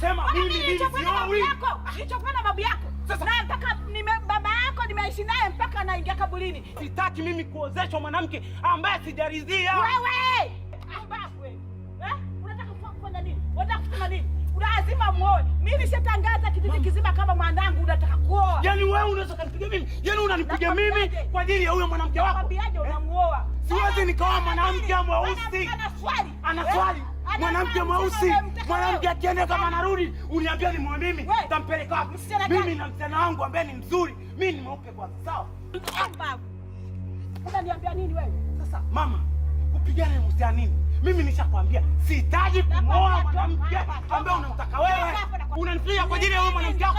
Nasema mimi niliziowi. Nilichofanya babu yako. Sasa na mpaka baba yako nimeishi naye mpaka anaingia kaburini. Sitaki mimi kuozeshwa mwanamke ambaye sijaridhia. Wewe! Ambapo wewe. Unataka kufanya nini? Unataka kufanya nini? Lazima muoe. Mimi nishatangaza kijiji kizima kama mwanangu unataka kuoa. Yaani wewe unaweza kunipiga mimi? Yaani unanipiga mimi kwa ajili ya huyo mwanamke wako? Kwambiaje unamuoa? Siwezi nikaoa mwanamke mweusi. Ana swali. Mwanamke mweusi, mwanamke akienda kama anarudi, uniambia ni mwa mimi, tampeleka wapi? Mimi na msichana wangu ambaye ni mzuri, mimi ni mweupe kwanza, sawa? Unaniambia nini wewe? Sasa mama, kupigana ni msichana nini? Mimi nishakwambia sihitaji kumwoa mwanamke ambaye unamtaka wewe. Unanipiga kwa ajili ya wewe mwanamke wako.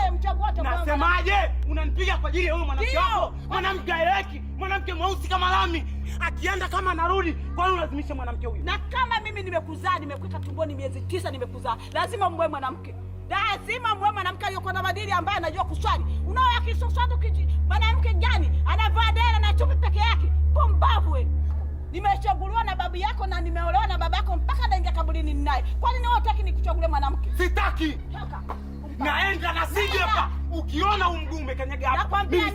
Nasemaje? Unanipiga kwa ajili ya wewe mwanamke wako. Mwanamke aeleki, mwanamke mweusi kama lami. Akienda kama anarudi, kwa nini ulazimisha mwanamke huyu? Na kama mimi nimekuzaa, nimekuweka tumboni miezi 9 nimekuzaa, lazima mwe mwanamke. Lazima mwe mwanamke aliyokuwa na madili ambaye anajua kuswali. Unaoa kisoswado kiji. Mwanamke gani? Anavaa dera na chupi peke yake. Pumbavu wewe. Nimechaguliwa na babu yako na nimeolewa na baba yako mpaka naingia kaburini naye. Kwa nini wewe hutaki nikuchagulie mwanamke? Sitaki. Naenda na sije hapa. Ukiona mguu umekanyaga hapa. Mimi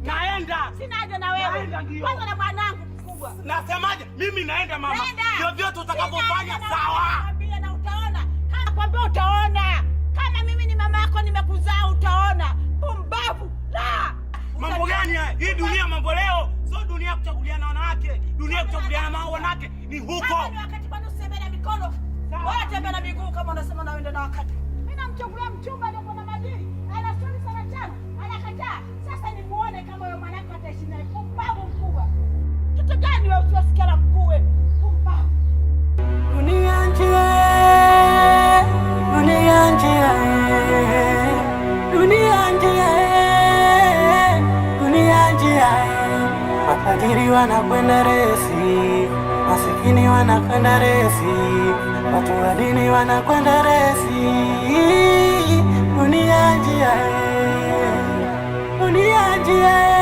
naenda. Sina haja na wewe. Kwanza na mwanangu mkubwa. Nasemaje? Mimi naenda mama. Vyovyote utakapofanya sawa. Nakwambia na utaona. Kama kwambia utaona. Kama mimi ni mama yako nimekuzaa utaona. Pumbavu. La. Mambo gani haya? Hii dunia mambo leo. Sio dunia kuchaguliana wanawake. Dunia kuchaguliana na wanawake ni huko. Hapa ni wakati bado useme na mikono. Wewe tembea na miguu kama unasema na uende na wakati. Mimi namchagulia mchumba aliyokuwa na madili. Ana stori sana chana. Anakataa. Sasa ni muone kama wewe mwanamke ataishi naye. Pumbavu mkubwa. Kitu gani wewe usiwasikia la mkuu wewe? Pumbavu. Dunia njia. Dunia njia. Dunia njia. Dunia njia. Matajiri wanakwenda resi, masikini wanakwenda resi, watu wa dini wanakwenda resi. Dunia njia, dunia njia.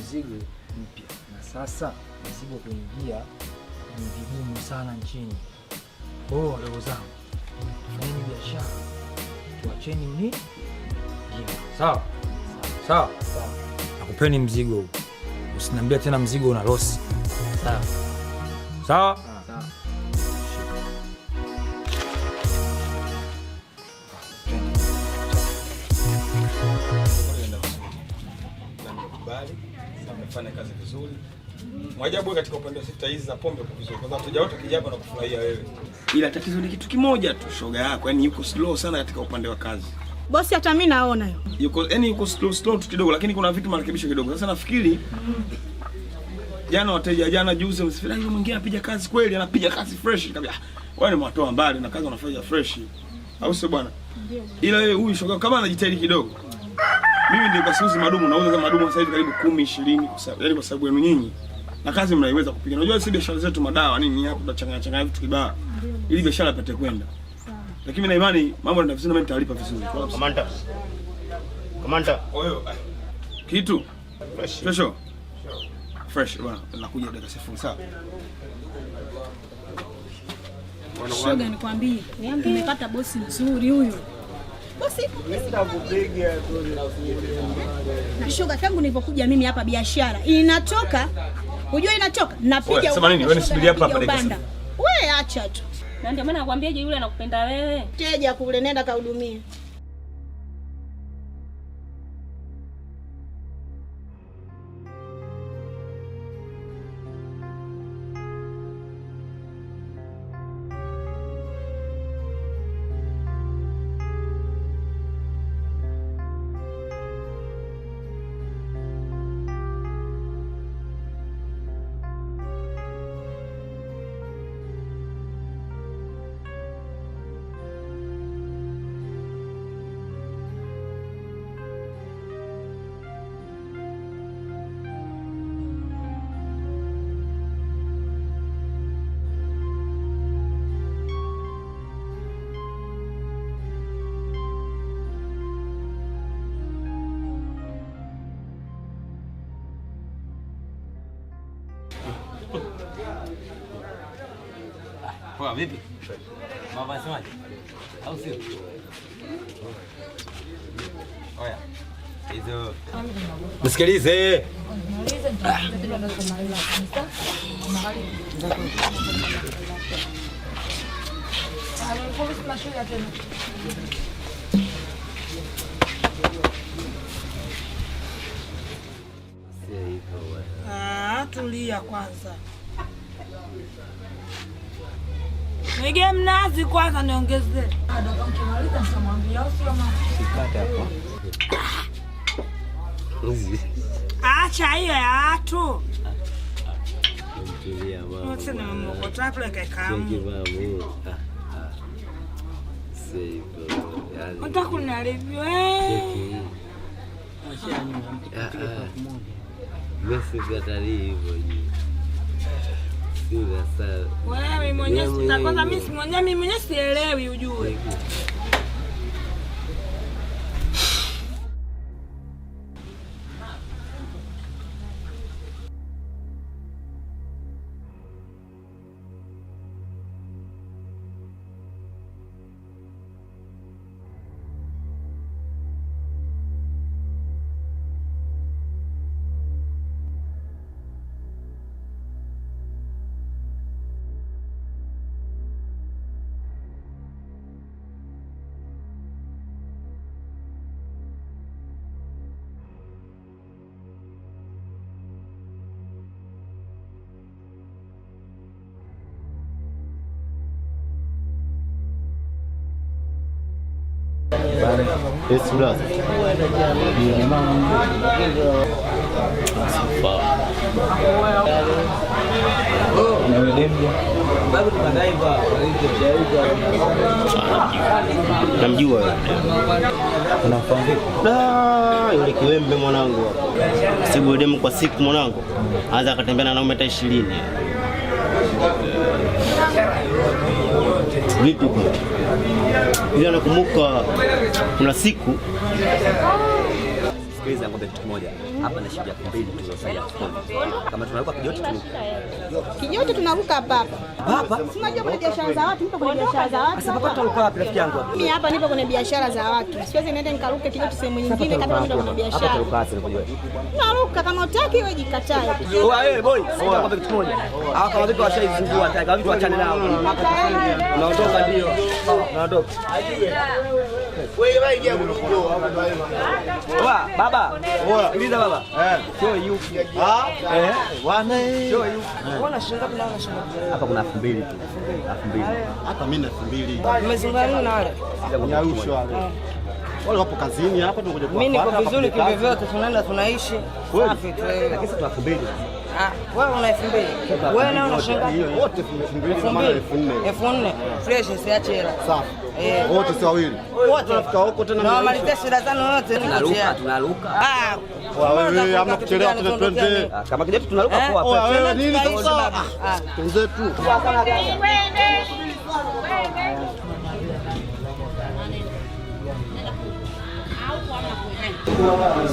Mzigo mpya na sasa mzigo kuingia ni vigumu sana nchini. Oh, wadogo zangu, fanyeni biashara, tuacheni mni sawa sawa. Nakupeni mzigo huu, usiniambie tena mzigo una losi. Sawa sawa. Fanya kazi vizuri. Mwajabu katika upande wa sekta hizi za pombe kwa vizuri. Kwanza tuja wote kijapa na kufurahia wewe. Ila tatizo ni kitu kimoja tu, shoga yako. Yaani yuko slow sana katika upande wa kazi. Bosi hata mimi naona hiyo. Yuko slow tu kidogo, lakini kuna vitu marekebisho kidogo. Sasa nafikiri jana wateja jana juzi msifira yule mwingine anapiga kazi kweli, anapiga kazi fresh kabisa. Wewe ni mwatoa mbali na kazi unafanya fresh. Au sio bwana? Ndio. Ila wewe huyu shoga kama anajitahidi kidogo. Mimi ndio kwa siuzi madumu nauza kama madumu sasa hivi karibu 10 20 kwa sababu yani kwa sababu yenu nyinyi na kazi mnaiweza kupiga. Unajua sisi biashara zetu madawa nini hapo tunachanganya vitu kibaya ili biashara ipate kwenda. Lakini na imani mambo yana vizuri na mimi nitalipa vizuri. Kamanda. Oyo. Kitu fresh bwana nakuja dakika sifuri sawa. Shoga nikwambie, nimepata bosi mzuri huyu. Bosi, nitakupiga tu na shoga tangu nilipokuja mimi hapa biashara inatoka. Unajua inatoka napiga. Sema nini? Wewe nisubiri hapa dakika. Wewe acha tu. Na ndio maana nakwambiaje yule anakupenda wewe. Teja kule nenda kahudumie. Poa vipi? Mama anasemaje? Au sio? Oya. Hizo. Msikilize. Tulia kwanza. Nige mnazi kwanza niongezee. Ndio mkimaliza nitamwambia au sio mama? Sikate hapo. Acha hiyo ya watu. Tulia mama. Wote na mmoja hapo kaikamu. Unataka kunaribio Mesi katali hivyo juu. Sio sawa. Wewe mwenyewe kwanza mimi mwenyewe sielewi ujue. Yes, brother. Namjua. Unafahamu vipi? Yule kiwembe mwanangu hapo. Sibu demu kwa siku mwanangu. Anza akatembea na naume hata 20. Vipi kwa? Ila nakumbuka kuna siku sikiliza ngombe kitu kimoja. Hapa na shilingi 200 tulizosalia. Kama tunaruka Kijoti tunaruka hapa. Hapa? Unajua kuna biashara za watu, nipo kwenye biashara za watu. Sasa hapa tunaruka wapi rafiki yangu? Mimi hapa nipo kwenye biashara za watu. Siwezi niende nikaruke Kijoti sehemu nyingine kama mimi kwenye biashara. Hapa tunaruka wapi unajua? Naruka kama utaki wewe jikatae. Wewe boy, sasa ngombe kitu kimoja. Hawa kama vipi washaizungua hata vitu achane nao. Unaondoka ndio. Unaondoka. Wewe ingia mlungu. Wa baba. Sikiliza baba. Sio yupi. Wana. Sio yupi. Unaona shilingi ngapi na shilingi? Hapa kuna 2000 tu. 2000. Hata mimi na 2000. Umezungana na wale? Nyarusho wale. Wale wapo kazini hapa tungoje kwa. Mimi niko vizuri kivyovyote tunaenda tunaishi. Safi tu. Lakini sasa 2000. Wewe una 2000. Wewe na una shilingi wote 2000 kama 4000. 4000. Fresh siache hela. Safi. Wote si wawili. Wote tunafika huko tena. Na maliza shida zanu yote tunaruka. Wewe hamna kuchelewa tena twende. Kama kijetu tunaruka poa. Wewe nini sasa? Tunzetu.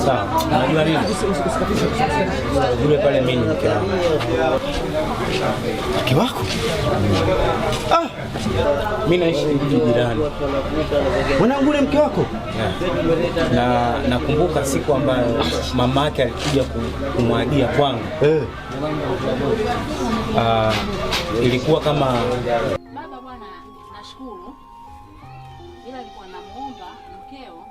Sawa, unajua nini? Yule pale mimi ni mke wangu. Mke wako? Mimi naishi jirani. Mwanangu yule mke wako? Na nakumbuka siku ambayo mama yake alikuja kumwagia kwangu. Ilikuwa kama baba bwana, nashukuru. Ila alikuwa namuomba mkeo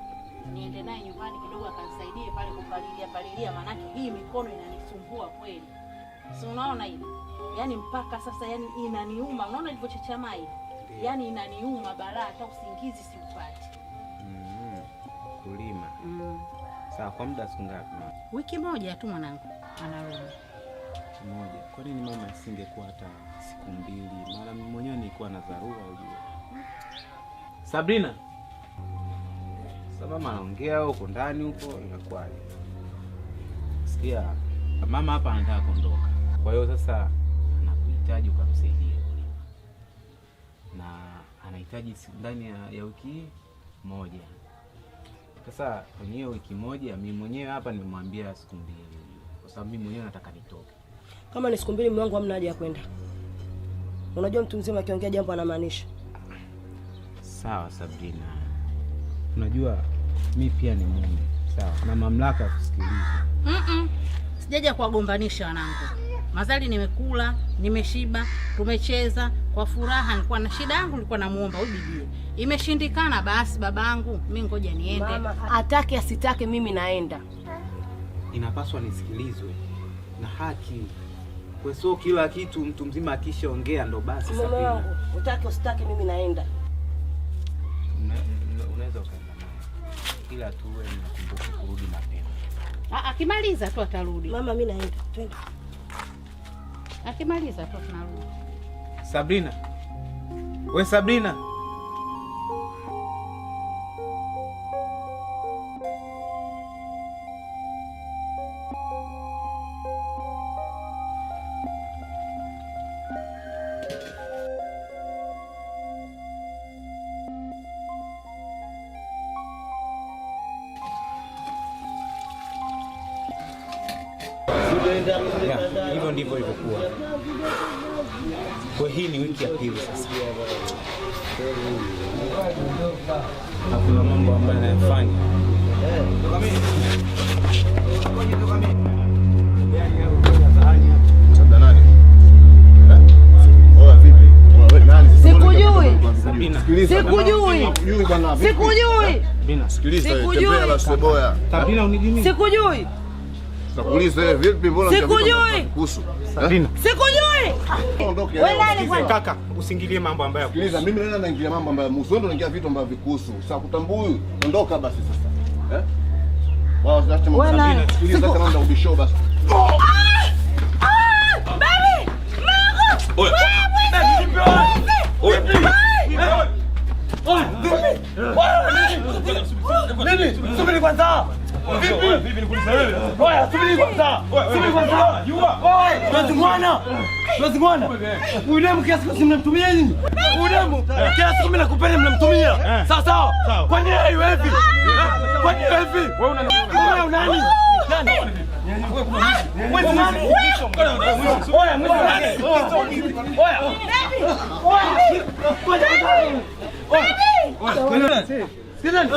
niende naye nyumbani kidogo akanisaidie pale kupalilia maana hii mikono inanisumbua kweli. Si unaona hivi? Yaani mpaka sasa yani inaniuma. Unaona ilivyochechama hivi? Yaani inaniuma balaa hata usingizi siupati. Kulima. Sawa, kwa muda siku ngapi mama? Wiki moja tu mwanangu anarudi. Moja. Kwa nini mama asingekuwa hata siku 2? Mara mimi mwenyewe nilikuwa na dharura unajua. Sabrina. Sasa mama anaongea huko ndani huko inakuwaje? Sikia, mama hapa anataka kuondoka. Kwa hiyo sasa anakuhitaji ukamsaidie kulima. Na anahitaji ndani ya wiki moja. Sasa kwenye hiyo wiki moja mimi mwenyewe hapa nimemwambia siku 2. Kwa sababu mimi mwenyewe nataka nitoke. Kama ni siku 2 mume wangu hamna haja ya kwenda. Unajua mtu mzima akiongea jambo anamaanisha. Sawa Sabrina, unajua mi pia ni mume, sawa, na mamlaka ya kusikiliza. Sijaja kuwagombanisha wanangu. Mazali nimekula, nimeshiba, tumecheza kwa furaha. Nilikuwa na shida yangu, nilikuwa namuomba huyu bibi. Imeshindikana, basi babangu, mimi ngoja niende. Mama, atake asitake mimi naenda. Inapaswa nisikilizwe na haki. Kwa sio kila kitu mtu mzima akishaongea ndo basi. Mume wangu, utake usitake mimi naenda. Unaweza ukaenda naye. Ila tu wewe unakumbuka kurudi mapema. Akimaliza tu atarudi. Mama mimi naenda. Twende. Akimaliza tu tunarudi. Sabrina. We Sabrina. Hivyo ndivyo ilivyokuwa. Kwa hii ni wiki ya pili sasa. Hakuna mambo ambayo anayafanya. Sikujui. Sikujui. Sikujui. Sikiliza, tembea basi boya. Sabrina unijui? Sikujui. Nakuuliza wewe vipi, mbona sikujui kuhusu? Sabrina. Sikujui. Ondoke. Wewe nani bwana? Kaka, usingilie mambo ambayo. Sikiliza, mimi nenda naingilia mambo ambayo mhusu, wewe unaingia vitu ambavyo vikuhusu. Sasa kutambui, ondoka basi sasa. Wao acha mambo Sabrina. Sikiliza kama ndio ubisho basi. Baby! Mangu! Wewe! Nini? Subiri kwanza. Vipi nikuuliza wewe? Oya, subiri kwanza. Subiri kwanza. Oya, tunazungwana. Tunazungwana. Udemu kiasi kwa mnamtumia nini? Udemu kiasi kwa mimi nakupenda mnamtumia. Sawa sawa. Kwa nini hiyo hivi? Kwa nini hivi? Wewe una nani? Nani? Wewe nani? Oya, mwisho nani? Oya. Oya. Sikizani,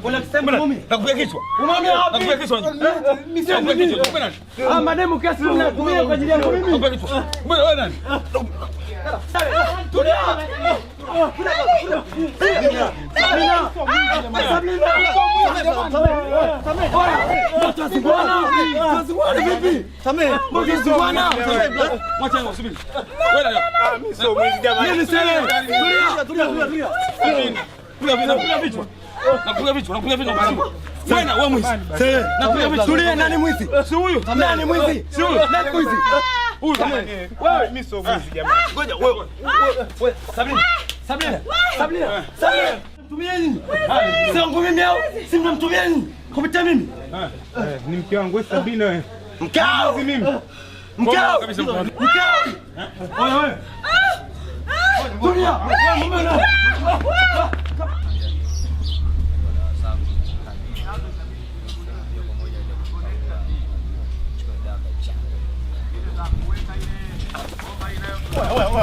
unakisema mimi. Nakupiga kichwa. Umwambia wapi? Nakupiga kichwa. Mimi sio mimi. Mademu kiasi mnatumia kwa ajili yangu mimi. Nakupiga kichwa. Wewe nani? Tulia. Nakupiga vichwa. Wewe mwizi. Nakupiga vichwa. Tulia, nani mwizi? Si huyu. Nani mwizi? Si huyu. Nani mwizi? Huyu. Wewe mimi sio mwizi jamani. Ngoja wewe. Sabrina. Mtumia nini? Sio ngome mimi au? Si mnamtumia nini? Kupitia mimi. Ni mke wangu wewe Sabrina wewe. Mkao mimi. Mkao. Mkao. Wewe. Tulia.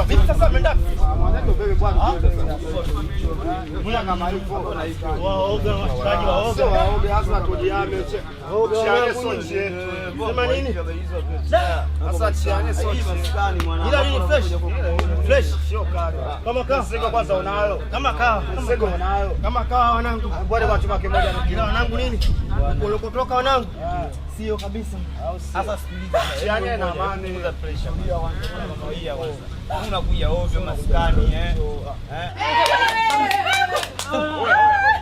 Vipi sasa menda? Mbona kama hivyo? Waoga washikaji waoga. Waoga hasa tujiame. Chiane sote. Sema nini? Sasa chiane sote. Ila ni fresh. Fresh sio kali. Kama kaa sego kwanza unayo. Kama kaa sego unayo. Kama kaa wanangu. Bwana kwa chuma kimoja na kila wanangu nini? Ulokotoka wanangu. Sio kabisa. Sasa sikiliza. Chiane na amani za pressure. Unakuja ovyo maskani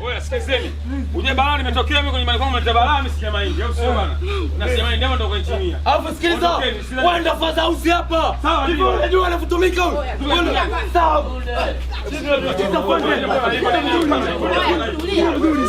Wewe sikizeni. Uje balaa nimetokea mimi kwenye nyumbani kwangu mleta balaa mimi sija mahindi au sio bana? Nasema mahindi ndio kwa chini. Alafu sikiliza. Wenda faza usi hapa. Hivi unajua anafutumika huyu. Sawa.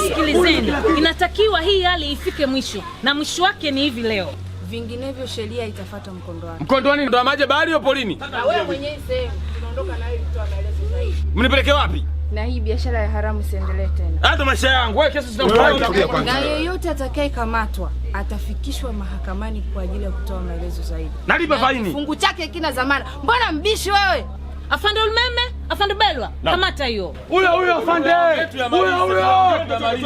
Sikilizeni. Inatakiwa hii hali ifike mwisho na mwisho wake ni hivi leo. Vinginevyo sheria itafuata mkondo wake. Mkondo wani ndo maji bahari au polini? Wewe mwenyewe sehemu tunaondoka na ili kutoa maelezo zaidi. Mnipeleke wapi? Na hii biashara ya haramu isiendelee tena. Hata maisha yangu. Wewe kesi sitakuwa. Na yeyote atakayekamatwa atafikishwa mahakamani kwa ajili ya kutoa maelezo zaidi. Nalipa faini. Kifungu chake kina zamana. Mbona mbishi wewe? Afande Umeme, afande Belwa. Kamata hiyo. Huyo afande. Huyo.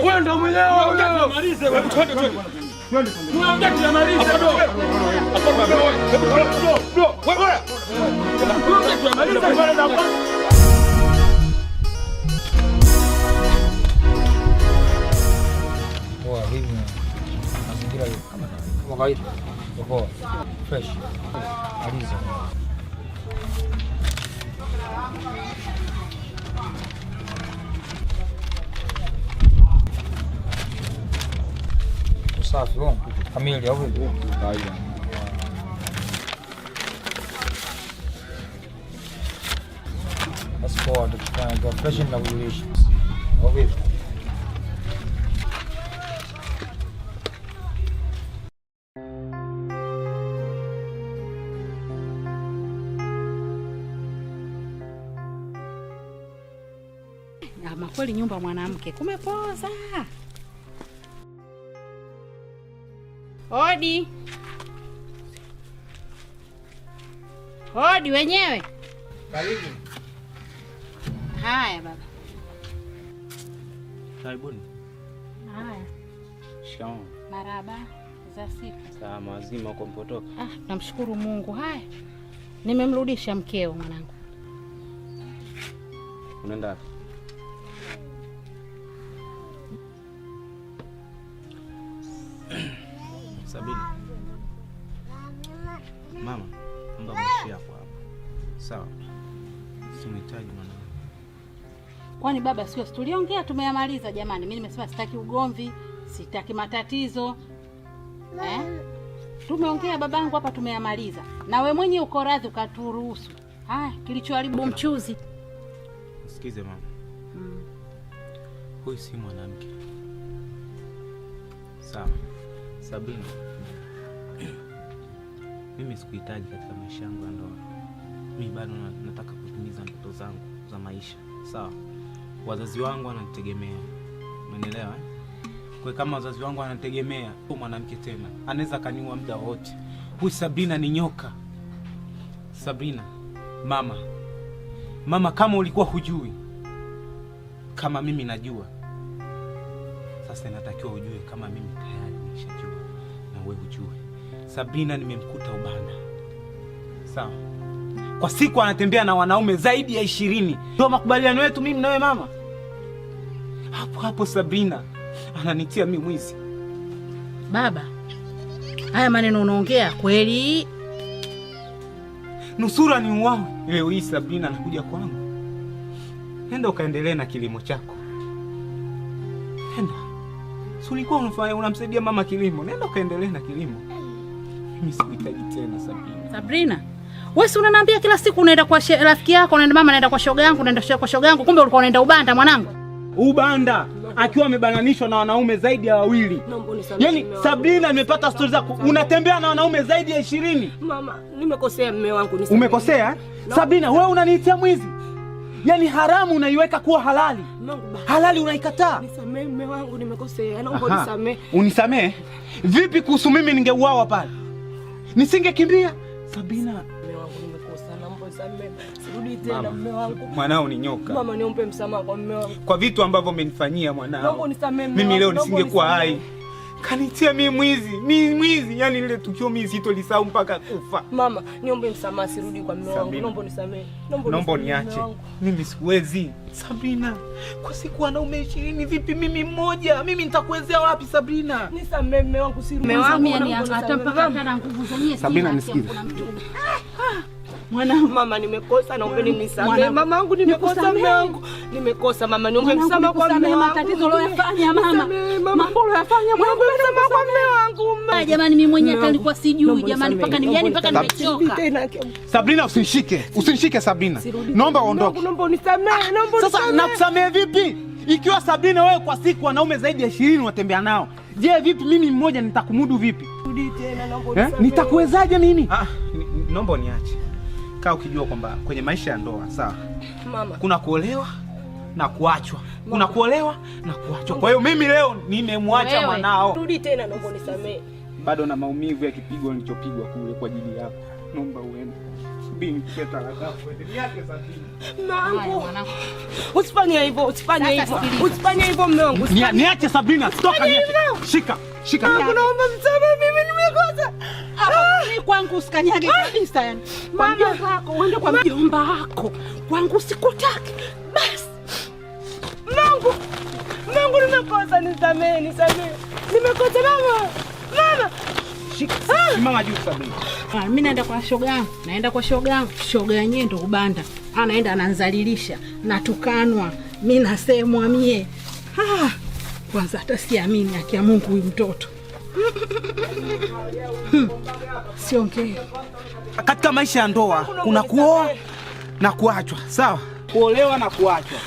Wewe ndo mwenyewe huyo. Tumalize wewe. Twende. Tunaongea tumalize bro. Wewe. Tumalize bwana. Poa hivi. Mazingira kama kawaida. Poa. Fresh. Aliza. Usafi wao kamili au vipi? Kawaida. Basi poa, tukifanya fresh na kujulisha. Au vipi? Ama kweli nyumba mwanamke kumepoza. Hodi. Hodi wenyewe. Karibu. Haya baba. Karibuni. Haya. Shikamoo. Maraba za siku. Salama wazima uko mpotoka? Namshukuru Mungu. Haya. Nimemrudisha mkeo mwanangu. Unaenda wapi? Sabina. Mama, naomba mshie hapo hapo. Sawa. Simhitaji mwanangu. Kwani baba sio tuliongea tumeyamaliza jamani. Mimi nimesema sitaki ugomvi, sitaki matatizo. Tumeongea babangu hapa tumeyamaliza. Na we mwenyewe uko radhi ukaturuhusu. Haya, kilichoharibu mchuzi. Sikize mama. Huyu si mwanamke. Sawa. Sabina. Mimi sikuhitaji katika maisha yangu ya ndoa. Mimi bado nataka kutimiza ndoto zangu za maisha. Sawa. Wazazi wangu wananitegemea. Umeelewa? Kwa kama wazazi wangu wananitegemea, huyu mwanamke tena anaweza kaniua muda wote. Huyu Sabina ni nyoka. Sabina, mama kama ulikuwa hujui, kama mimi najua. Sasa natakiwa ujue kama mimi tayari nimeshajua na wewe ujue. Sabina nimemkuta ubanda. Sawa. Kwa siku anatembea na wanaume zaidi ya 20. Ndio makubaliano yetu mimi na wewe mama. Hapo Sabina ananitia mimi mwizi. Baba, haya maneno unaongea kweli? Nusura ni uwawe. Leo hii Sabina anakuja kwangu. Nenda ukaendelee na kilimo chako. Nenda. Si ulikuwa unamsaidia mama kilimo. Nenda ukaendelee na kilimo. Mimi sikuhitaji tena Sabina. Sabrina, wewe si unaniambia kila siku unaenda kwa rafiki yako, unaenda mama, naenda kwa shoga yangu, naenda kwa shoga yangu, kumbe ulikuwa unaenda ubanda mwanangu. Ubanda akiwa amebananishwa na wanaume zaidi ya 2. Yaani Sabrina nimepata stories zako. Unatembea na wanaume zaidi ya 20. Mama, nimekosea mume wangu nisamehe. Umekosea? Sabina, wewe unaniitia mwizi. Yaani haramu unaiweka kuwa halali. Halali unaikataa. Nisamehe mume wangu, nimekosea. Naomba unisamehe. Unisamehe? Vipi kuhusu mimi ningeuawa pale? Nisingekimbia? Sabina, mume wangu nimekosa. Naomba unisamehe. Sirudi tena mume wangu. Mwanao ni nyoka. Mama, niombe msamaha kwa mume wangu. Kwa vitu ambavyo umenifanyia mwanao. Naomba unisamehe mume wangu. Mimi leo nisingekuwa hai. Kanitia mimi mwizi. Mimi mwizi. Yaani ile tukio mimi sitolisahau mpaka kufa. Mama, niombe msamaha, sirudi kwa mume wangu. Naomba unisamehe. Naomba uniache. Mimi siwezi. Sabina, kwa siku wanaume 20 vipi mimi mmoja? Mimi nitakuwezea wapi Sabina? Nisamehe mume wangu, sirudi. Mume wangu yani hata mpaka kana nguvu zenyewe. Sabina nisikize. Mwanangu, mama nimekosa, naomba nisamehe. Mama wangu nimekosa, mume wangu nimekosa. Mama niombe msamaha kwa mume wangu. Matatizo uliyofanya mama. Mambo uliyofanya mwanangu, msamaha kwa mume wangu. Jamani mimi mwenyewe hata nilikuwa sijui jamani, mpaka nimechoka. Sabrina, usinishike Sabrina. Naomba uondoke. Naomba unisamehe, naomba. Sasa nakusamehe vipi? Ikiwa Sabrina wewe kwa siku wanaume zaidi ya 20 unatembea nao. Je, vipi mimi mmoja nitakumudu vipi? Rudi tena, naomba unisamehe. Nitakuwezaje mimi? Naomba uniache. Kaa ukijua kwamba kwenye maisha ya ndoa, sawa? Mama, kuna kuolewa na kuachwa. Kuna kuolewa na kuachwa. Kwa hiyo mimi leo nimemwacha mwanao. Rudi tena, naomba unisamehe. Bado na maumivu ya kipigo nilichopigwa kule kwa ajili yako. Naomba uende. Subiri peta la dafu. Niache Sabina. Mangu. Usifanye hivyo, usifanye hivyo. Usifanye hivyo mume wangu. Niache Sabina, toka niache. Shika. Naomba msamaha, mimi nimekosa. Hapa kwangu usikanyage kabisa yani. Mama wako uende kwa mjomba wako. Kwangu sikutaki. Basi. Mungu nimekosa, nisamehe. Nimekosa mama. Mama juu Sabina. Mimi naenda kwa shoga yangu. Shoga yenyewe ndo ubanda. Anaenda ananzalilisha, natukanwa, mimi nasemwa mie. Kwanza hata siamini haki ya Mungu huyu mtoto. Siongee. Katika maisha ya ndoa kuna kuoa na kuachwa, sawa? Kuolewa na kuachwa.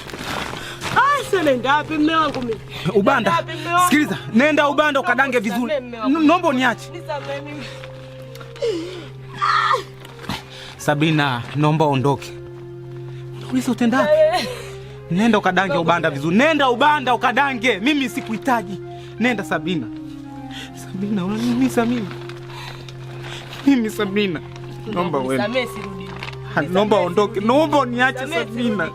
Nenda wapi mume wangu mimi? Ubanda. Sikiliza, nenda Ubanda ukadange vizuri. Naomba uniache. Sabina, naomba ondoke. Unauliza utenda wapi? Nenda ukadange Ubanda vizuri. Nenda Ubanda ukadange. Mimi sikuhitaji. Nenda Sabina. Sabina, unanimisa mimi. Mimi Sabina. Naomba wewe. Nisamehe, sirudi. Naomba ondoke. Naomba uniache Sabina.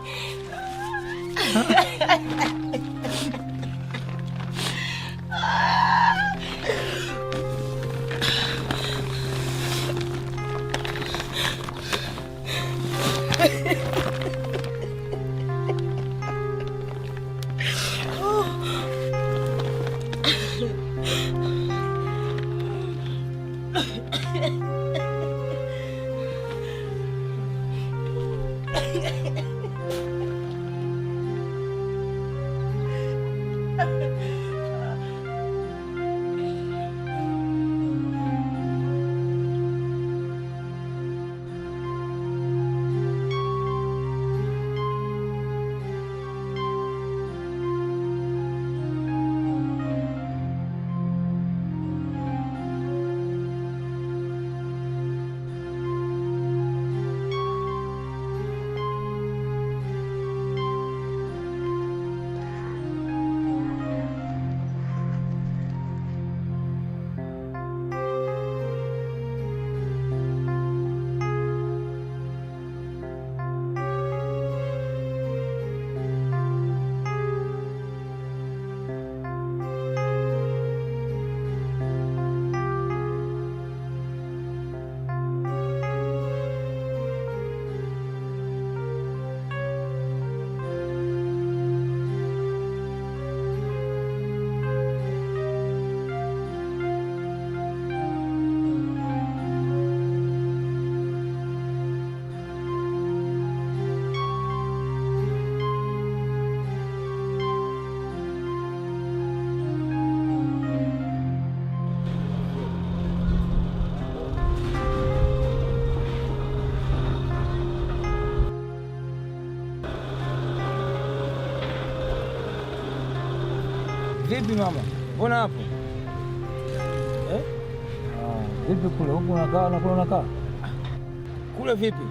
Vipi mama? Mbona hapo? Vipi kule? Huko unakaa na kule unakaa? Kule vipi?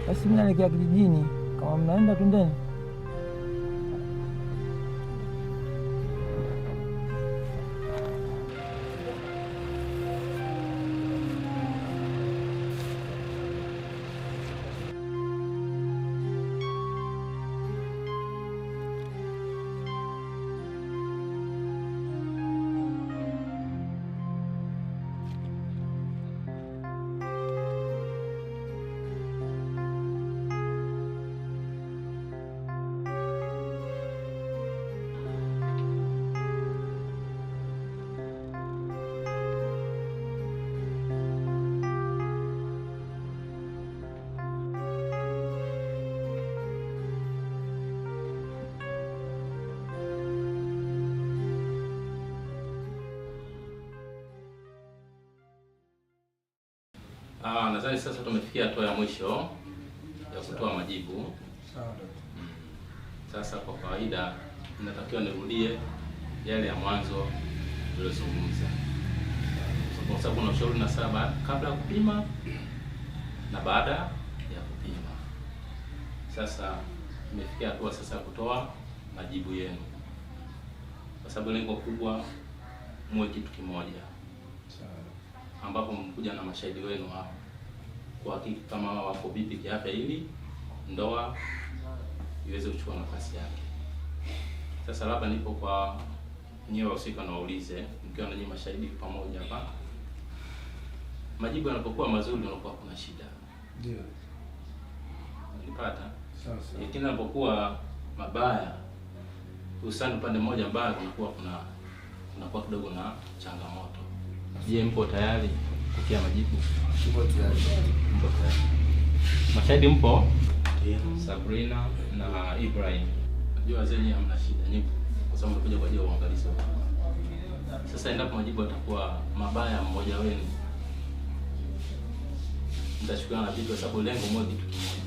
Basi mimi naelekea kijijini. Kama mnaenda twendeni. Nadhani sasa tumefikia hatua ya mwisho ya kutoa majibu. Sawa. Sasa kwa kawaida ninatakiwa nirudie yale ya mwanzo tulizozungumza. Kwa sababu kuna ushauri na saba kabla ya kupima na baada ya kupima. Sasa tumefikia hatua sasa ya kutoa majibu yenu. Kwa sababu lengo kubwa muwe kitu kimoja. Sawa. Ambapo mkuja na mashahidi wenu hapa. kuhakiki kama wako vipi kiafya ili ndoa iweze kuchukua nafasi yake. Sasa labda nipo kwa nyewe wahusika na waulize, mkiwa na nyinyi mashahidi pamoja hapa. Majibu yanapokuwa mazuri unakuwa kuna shida. Ndio. Unipata? Sasa. Lakini yanapokuwa mabaya, hususan upande mmoja mbaya kunakuwa kidogo na changamoto. Je, mpo tayari kupokea majibu? Tupo tayari. Mpo tayari. Mashahidi mpo? Ndio. Sabrina na Ibrahim. Najua zenye hamna shida nyingi kwa sababu mtakuja kwa ajili ya uangalizi. Sasa endapo majibu yatakuwa mabaya mmoja wenu, mtashukrana na vitu kwa sababu lengo moja kitu kimoja.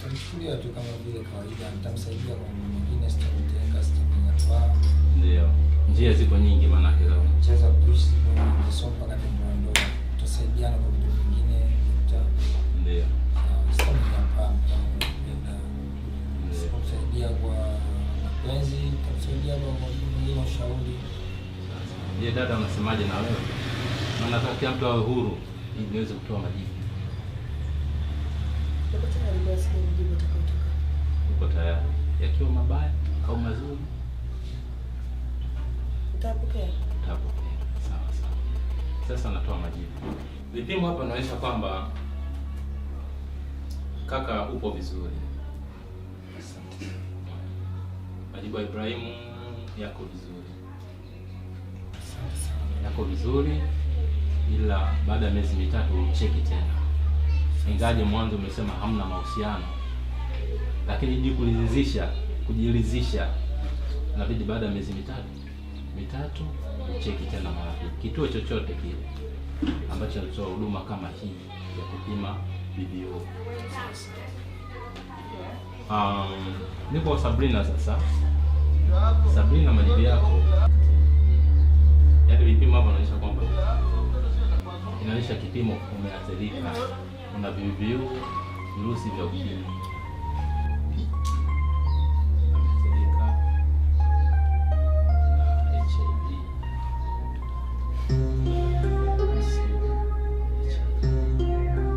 Tunachukulia tu kama vile kawaida, nitamsaidia kwa mambo mengine, sitamtenga, sitamnyanyapaa. Ndio. Njia ziko nyingi maana yake za kucheza kuishi kwa kusoma kati ya ndoa. Tutasaidiana kwa vitu vingine. Ndio. Sitamnyanyapaa na sitamsaidia kwa mapenzi, tutamsaidia kwa mwingine ushauri. Je, dada unasemaje na wewe? Maana nataka kila mtu awe huru ili niweze kutoa majibu. Uko tayari? Yakiwa mabaya au mazuri? Utapokea. Utapokea. Sawa sawa. Sasa natoa majibu. Vipimo hapa inaonyesha kwamba kaka upo vizuri. Asante. Majibu ya Ibrahimu yako vizuri. Asante sana. Yako vizuri, ila baada ya miezi mitatu cheki tena. Ingaje mwanzo umesema hamna mahusiano, lakini ili kujiridhisha inabidi baada ya miezi mitatu cheki tena mara pili. Kituo chochote kile ambacho kinatoa huduma kama hii ya kupima BBO. Nipo Sabrina sasa. Sabrina, majibu yako. Yaani vipimo hapa inaonyesha kwamba inaonyesha kipimo umeathirika na VVU, virusi vya ukimwi. Ameathirika na HIV.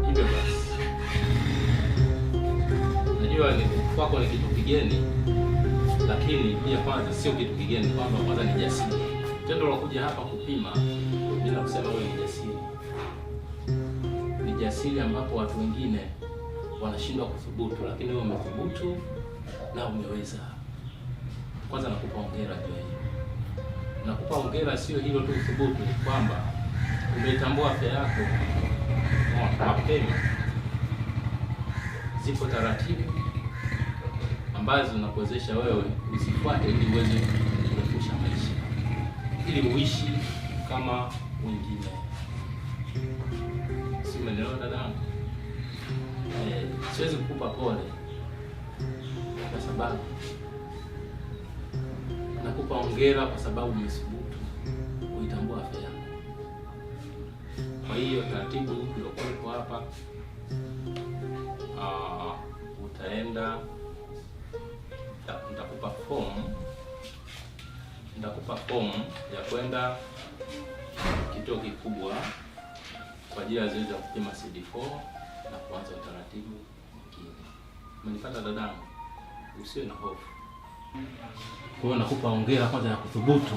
Hivyo basi, najua kwako ni kitu kigeni, lakini pia kwanza sio kitu kigeni, kwamba kwanza ni jasiri. Tendo la kuja hapa kupima bila kusema wewe ni jasiri. Ni jasiri ambapo watu wengine wanashindwa kuthubutu, lakini wewe umethubutu na umeweza. Kwanza nakupa hongera juu ya hiyo. Nakupa hongera sio hilo tu kuthubutu, kwamba umeitambua afya yako mapema. Zipo taratibu ambazo zinakuwezesha wewe usifuate ili uweze kurefusha maisha, ili uishi kama wengine. Si umeelewa dadangu? Siwezi kukupa pole kwa sababu nakupa hongera kwa sababu umethubutu kuitambua afya yako. Kwa hiyo taratibu iliyokuwepo hapa, utaenda nitakupa fomu ya kwenda kituo kikubwa kwa ajili ya zoezi la kupima CD4 na kuanza utaratibu mwingine. Umenipata dadangu? Usiwe na hofu. Kwa hiyo nakupa hongera kwanza ya kuthubutu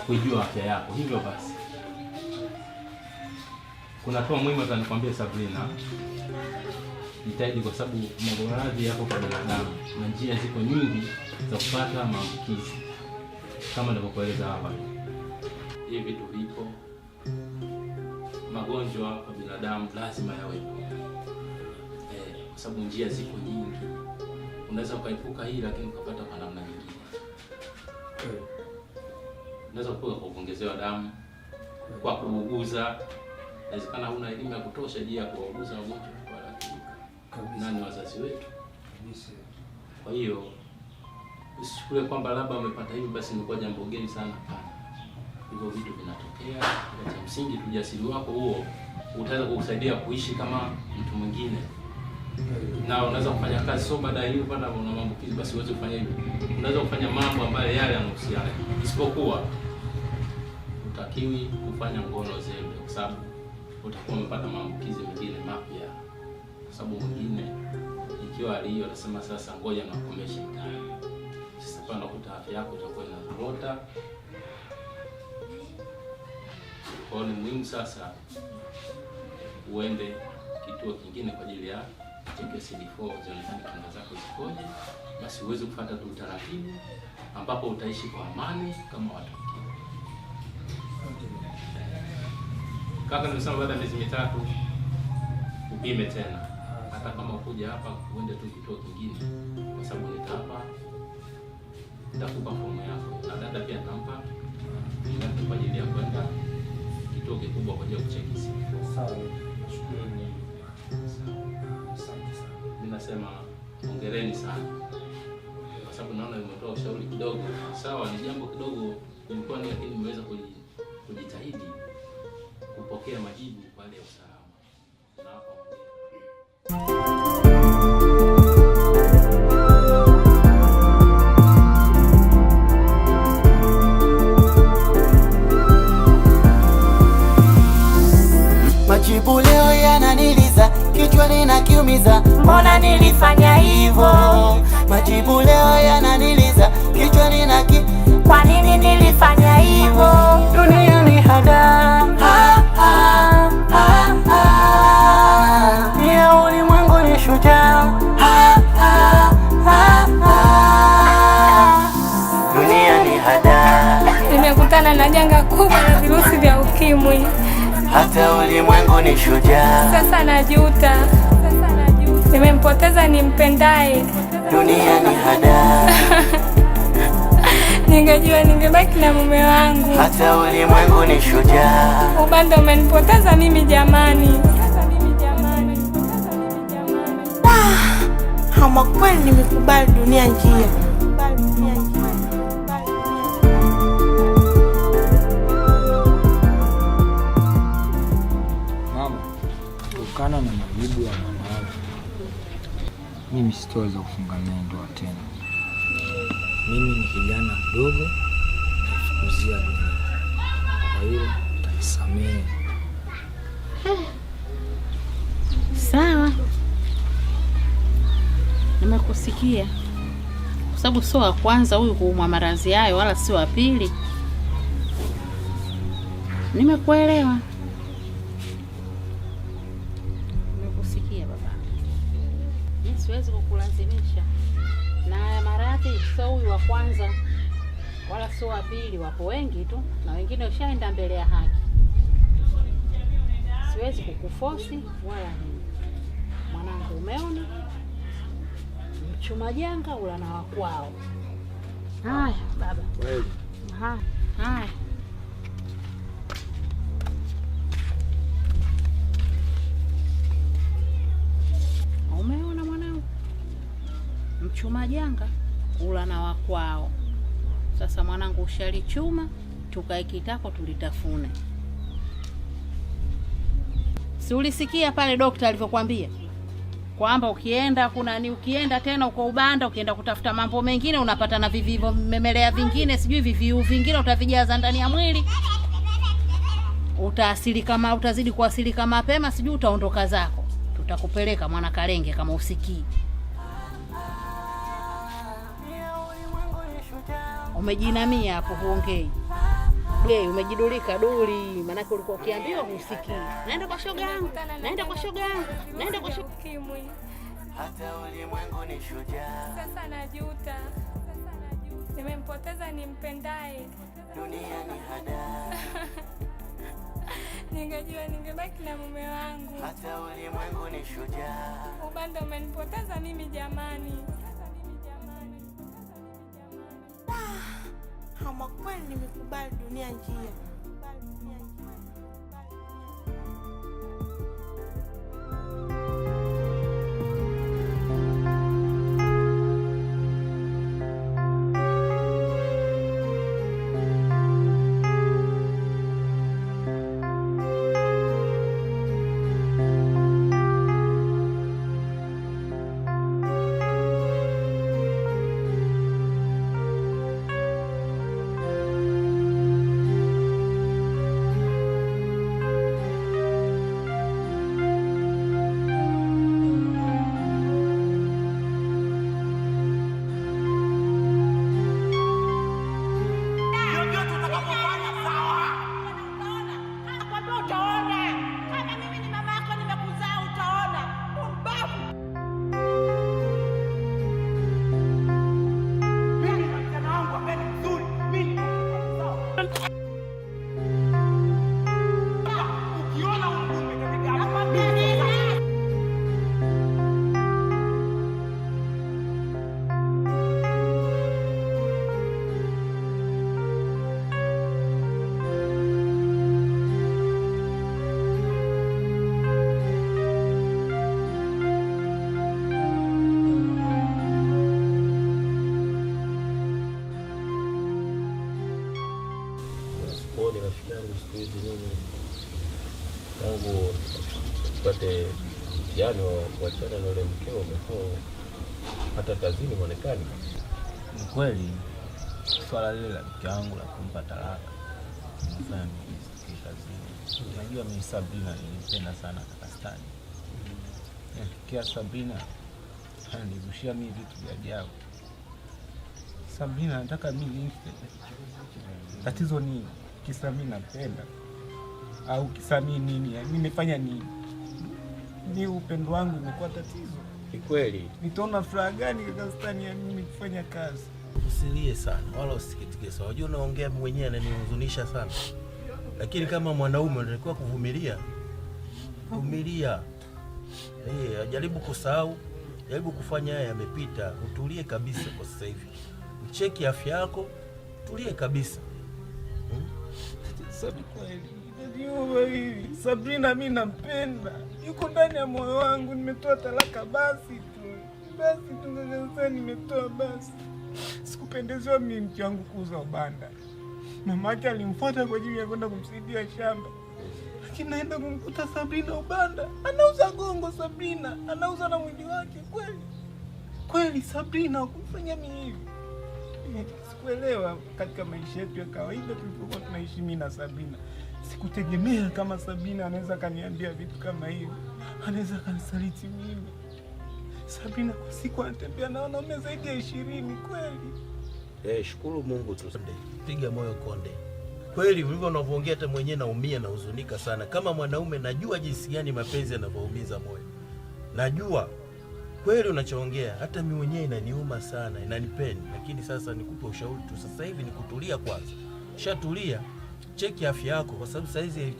kujua afya yako. Hivyo basi, kuna toa muhimu atanikwambia Sabrina, jitahidi kwa sababu maradhi yako kwa binadamu na njia ziko nyingi za kupata maambukizi kama nilivyokueleza hapa. Hivi vitu vipo, magonjwa kwa binadamu lazima yawepo, kwa sababu njia ziko nyingi. Unaweza ukaepuka hii lakini ukapata kwa namna nyingine. Unaweza kuepuka kwa kuongezewa damu, kwa kuuguza. Inawezekana huna elimu ya kutosha juu ya kuuguza wagonjwa kwa haraka. Nani wazazi wetu? Kwa hiyo usichukue kwamba labda umepata hivi basi imekuwa jambo geni sana. Hapana. Hivyo vitu vinatokea. Cha msingi tu ujasiri wako huo utaweza kukusaidia kuishi kama mtu mwingine. Na unaweza kufanya kazi sio baada ya hiyo pata una maambukizi basi uweze kufanya hivyo. Unaweza kufanya mambo ambayo yale yanahusiana. Isipokuwa utakiwi kufanya ngono zembe kwa sababu utakuwa umepata maambukizi mengine mapya, kwa sababu mwingine ikiwa hali hiyo atasema sasa ngoja na kukomesha mtaani. Sasa pale unakuta afya yako itakuwa inazorota. Kwa hiyo ni muhimu sasa uende kituo kingine kwa ajili ya check CD4 zionekane kinga zako zikoje, basi uweze kufuata tu utaratibu ambapo utaishi kwa amani kama watu wengine. Kaka, nimesema baada ya miezi mitatu upime tena, hata kama ukuja hapa uende tu kituo kingine, kwa sababu nitakupa fomu yako na dada pia nitampa kwa ajili ya kwenda kituo kikubwa kwa ajili ya kucheki CD4. Sawa. Shukrani. Mimi nasema hongereni sana, kwa sababu naona nimetoa ushauri kidogo. Sawa, ni jambo kidogo ilikuwa ni, lakini nimeweza kujitahidi kupokea majibu kwa hali ya usalama. Na hapa majibu leo yananiliza, kichwani na kiumiza, mbona nilifanya hivyo? Majibu leo yananiliza, kichwani na kwa nini nilifanya hivyo? Dunia ni hada, pia ulimwengu ni shujaa, dunia ni hada. Nimekutana na janga kubwa la virusi vya ukimwi, hata ulimwengu ni shujaa. Sasa najuta, nimempoteza nimpendaye. Dunia ni hada. Ningejua ningebaki na mume wangu. Hata ulimwengu ni shujaa. Ubanda umenipoteza mimi jamani. Ama kweli nimekubali dunia njia. Kutokana na majibu ya mwanangu, mimi sitaweza kufunga naye ndoa tena. Mimi ni kijana mdogo, nafukuzia dunia. Kwa hiyo utanisamehe. Sawa, nimekusikia, kwa sababu sio wa kwanza huyu kuumwa maradhi hayo, wala sio wa pili. Nimekuelewa. Siwezi kukulazimisha, na haya maradhi sio huyu wa kwanza wala sio wa pili, wapo wengi tu na wengine ushaenda mbele ya haki. Siwezi kukufosi wala nini. Mwanangu, umeona mchuma janga ula na wakwao. Haya baba. Kweli. Haya. Umeona mwanangu, mchuma janga ula na wakwao. Sasa mwanangu, ushalichuma, tukae kitako tulitafune. Si ulisikia pale daktari alivyokuambia kwamba ukienda ukienda tena uko Ubanda, ukienda kutafuta mambo mengine unapata na vivivo memelea vingine, sijui viviu vingine utavijaza ndani ya mwili, utazidi kuasilika mapema, sijui utaondoka zako. Tutakupeleka mwana Kalenge kama usikii. Umejinamia hapo huongei. Umejidulika duli, maana ulikuwa ukiambiwa husikii. Naenda kwa shoga yangu. Naenda kwa shoga yangu. Naenda kwa shoga ukimwi. Hata ulimwengu ni shujaa. Sasa najuta. Nimempoteza nimpendaye. Dunia ni hada. Ningejua ningebaki na mume wangu. Hata ulimwengu ni shujaa. Ubanda umenipoteza mimi jamani. Ama kweli nimekubali dunia njia. upate yani wachana na yule mkeo umekuwa hata kazini muonekani. Ni kweli swala lile la mke wangu la kumpa talaka nafanya mimi kazini. Unajua mimi Sabrina nilipenda sana Kakastani. Nikikia Sabrina ananizushia mimi vitu vya ajabu. Sabrina anataka mimi nife. Tatizo nini? Kisa mimi napenda au kisa mimi nini? Nimefanya nini? Ni upendo wangu umekuwa tatizo. Ni kweli. Nitaona furaha gani Kakastani ya mimi kufanya kazi? Usilie sana wala usikitike sana. Unajua unaongea mwenyewe ananihuzunisha sana. Lakini kama mwanaume unatakiwa kuvumilia. Vumilia. Jaribu kusahau, jaribu kufanya haya yamepita, utulie kabisa kwa sasa hivi. Ucheki afya yako, tulie kabisa. Sabrina mimi nampenda. Yuko ndani ya moyo wangu, nimetoa talaka basi tu. Basi tu sasa nimetoa basi. Sikupendezewa mimi mke wangu kuuza ubanda. Mamake alimfuata kwa ajili ya kwenda kumsaidia shamba. Lakini naenda kumkuta Sabrina ubanda. Anauza gongo Sabrina, anauza na mwili wake kweli. Kweli Sabrina kumfanya mimi hivi. Sikuelewa katika maisha yetu ya kawaida tulipokuwa tunaishi mimi na Sabrina. Sikutegemea kama Sabrina anaweza kaniambia vitu kama hivi. Anaweza kanisaliti mimi. Sabrina kwa siku anatembea na wanaume zaidi ya 20 kweli. Shukuru Mungu tu. Piga moyo konde. Kweli ulivyo unavyoongea hata mwenyewe naumia na huzunika sana. Kama mwanaume najua jinsi gani mapenzi yanavoumiza moyo. Najua kweli unachoongea, hata mimi mwenyewe inaniuma sana, inanipeni. Lakini sasa nikupe ushauri tu sasa hivi ni kutulia kwanza. Shatulia, cheki afya yako kwa sababu saizi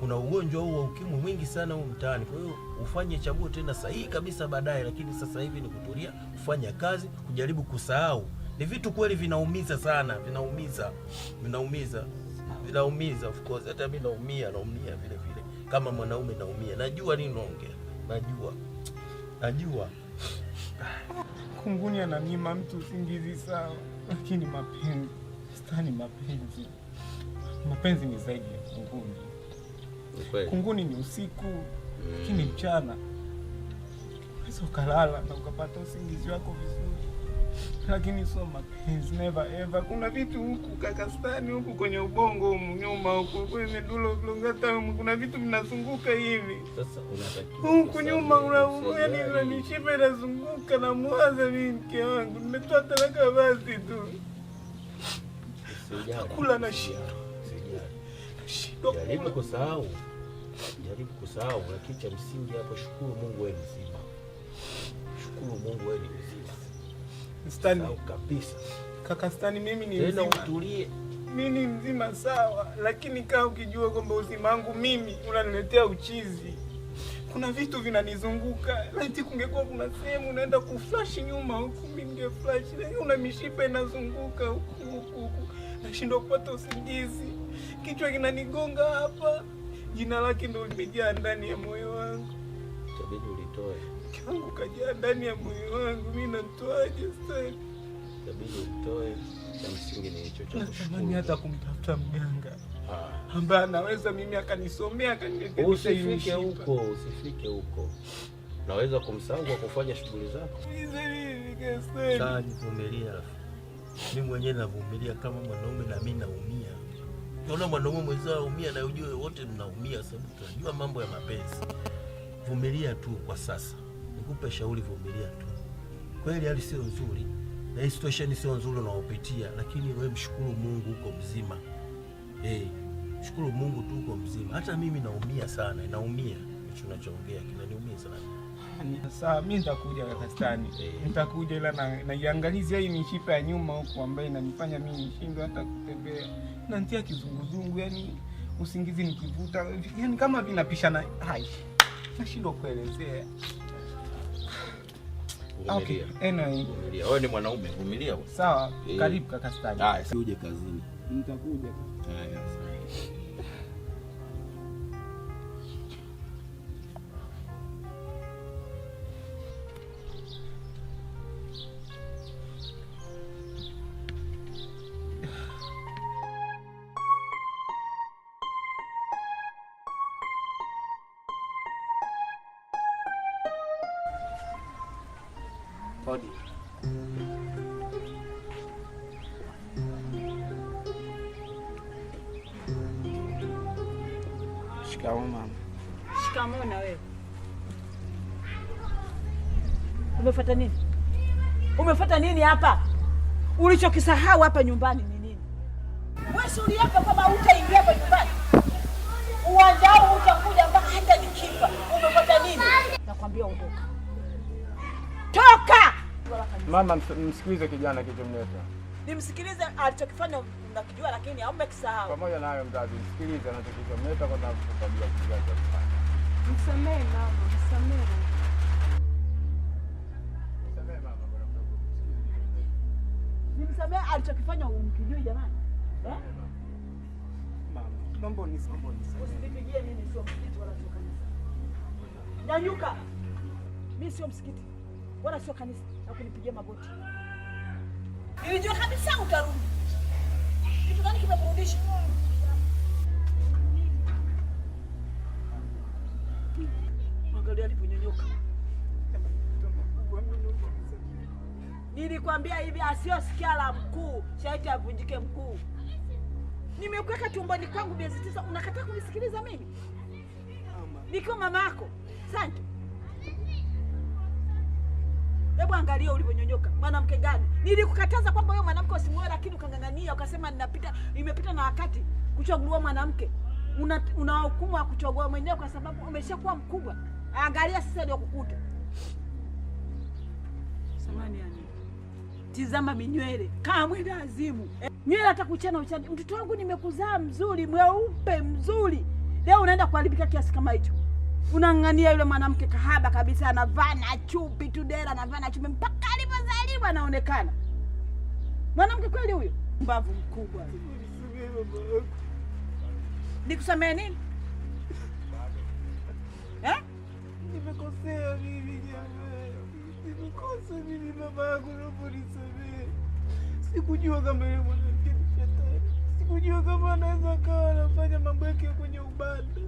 kuna ugonjwa huu wa ukimwi mwingi sana huu mtaani. Kwa hiyo ufanye chaguo tena sahihi kabisa baadaye, lakini sasa hivi ni kutulia, kufanya kazi, kujaribu kusahau. Ni vitu kweli vinaumiza sana, vinaumiza of course. Hata mimi naumia vile vile. Kama mwanaume naumia. Najua nini naongea. Najua. Kunguni ananyima mtu usingizi sawa, lakini mapenzi, stani mapenzi. Mapenzi ni zaidi ya kunguni. Kunguni ni usiku, lakini mchana unaweza ukalala na ukapata usingizi wako vizuri. Lakini sio mapenzi, never ever. Kuna vitu huku Kakastani huku kwenye ubongo nyuma huku kwenye medulla oblongata kuna vitu vinazunguka hivi. Sasa unatakiwa huku nyuma yaani unanishiba inazunguka na mwaza mimi mke wangu. Nimetoa talaka basi tu. Kula na shida. Jaribu kusahau, lakini cha msingi hapo shukuru Mungu wewe mzima. Shukuru Mungu wewe mzima. Stani kabisa. Kakastani mimi ni tena mzima. Utulie. Mimi ni mzima sawa, lakini kaa ukijua kwamba uzima wangu mimi unaniletea uchizi. Kuna vitu vinanizunguka. Laiti kungekuwa kuna sehemu unaenda kuflash nyuma huku mimi ningeflash. Lakini una mishipa inazunguka huku. Nashindwa kupata usingizi. Kichwa kinanigonga hapa. Jina lake ndio limejaa ndani ya moyo wangu. Itabidi ulitoe. Kangu kajaa ndani ya moyo wangu, mimi natoaje sasa? Itabidi ulitoe. Cha msingi ni hicho cha kushukuru. Hata kumtafuta mganga ambaye anaweza mimi akanisomea akanirekebisha hiyo. Usifike huko. Naweza kumsahau kwa kufanya shughuli zako. Sasa vumilia. Mimi mwenyewe navumilia kama mwanaume na mimi naumia. Unaona mwanaume mwenzao anaumia na ujue wote mnaumia sababu tunajua mambo ya mapenzi. Vumilia tu kwa sasa. Nikupe shauri, vumilia tu. Kweli hali sio nzuri. Na hii situation sio nzuri unaopitia, lakini wewe mshukuru Mungu uko mzima. Shukuru Mungu tu uko mzima. Hata mimi naumia sana, naumia. Hicho unachoongea kinaniumia sana. Sawa, mimi nitakuja Kakastani. Nitakuja ila naiangalizia hii mishipa ya nyuma huko ambayo inanifanya mimi nishindwe hata kutembea. Na nitia kizunguzungu, yani usingizi nikivuta, yani kama vinapishana. Nashindwa kuelezea. Okay, anyway. Wewe ni mwanaume, vumilia. Sawa, karibu Kakastani. Uje kazini. Nitakuja. Haya. Hodi. Shikamoo mama. Shikamoo na wewe. Umefuata nini? Umefuata nini hapa? Ulichokisahau hapa nyumbani ni nini? Wewe si uliapa kwamba utaingia hapa nyumbani? Uwanja huu utakuja mpaka hata nikifa. Umefuata nini? Nakwambia ondoka. Toka! Mama, msikilize kijana kilichomleta. Nimsikilize alichokifanya unakijua, lakini haumekisahau. Pamoja na hayo mzazi, msikilize anachokifanya kwa sababu tabia kijacho. Msamehe mama, msamehe. Msamehe mama bwana mdogo. Nimsamehe alichokifanya umkijui jamani. Eh? Mama, mambo ni mambo ni. Usinipigie mimi sio msikiti wala sio kanisa. Nyanyuka. Mimi sio msikiti wala sio kanisa na kunipigia magoti. Nilijua kabisa utarudi. Kitu gani kimekurudisha? Angalia aliponyonyoka. Nilikwambia hivi asiyosikia la mkuu, shaiti avunjike mkuu. Nimekuweka tumboni kwangu miezi 9, unakataa kunisikiliza mimi? Nikiwa mama yako. Asante. Hebu angalia ulivyonyonyoka. Mwanamke gani? Nilikukataza kwamba wewe mwanamke usimuoe, lakini ukangangania ukasema imepita na wakati kuchagua mwanamke. Una hukumu wa kuchagua mwenyewe kwa sababu umeshakuwa mkubwa. Angalia sasa ndio kukuta. Samani yani. Tizama minywele kama mwenda azimu. Nywele atakuchana uchana. Mtoto wangu nimekuzaa mzuri, mweupe mzuri. Leo unaenda kuharibika kiasi kama hicho. Unang'ania yule mwanamke kahaba kabisa, anavaa na chupi tu dela, anavaa na chupi mpaka alipozaliwa anaonekana. Mwanamke kweli huyo? Mbavu mkubwa. Nikusamee nini? Eh? Nimekosea mimi jamani. Nimekosa mimi mama yangu, naomba nisamehe. Sikujua kama yule mwanamke ni shetani. Sikujua kama anaweza kawa anafanya mambo yake kwenye ubanda.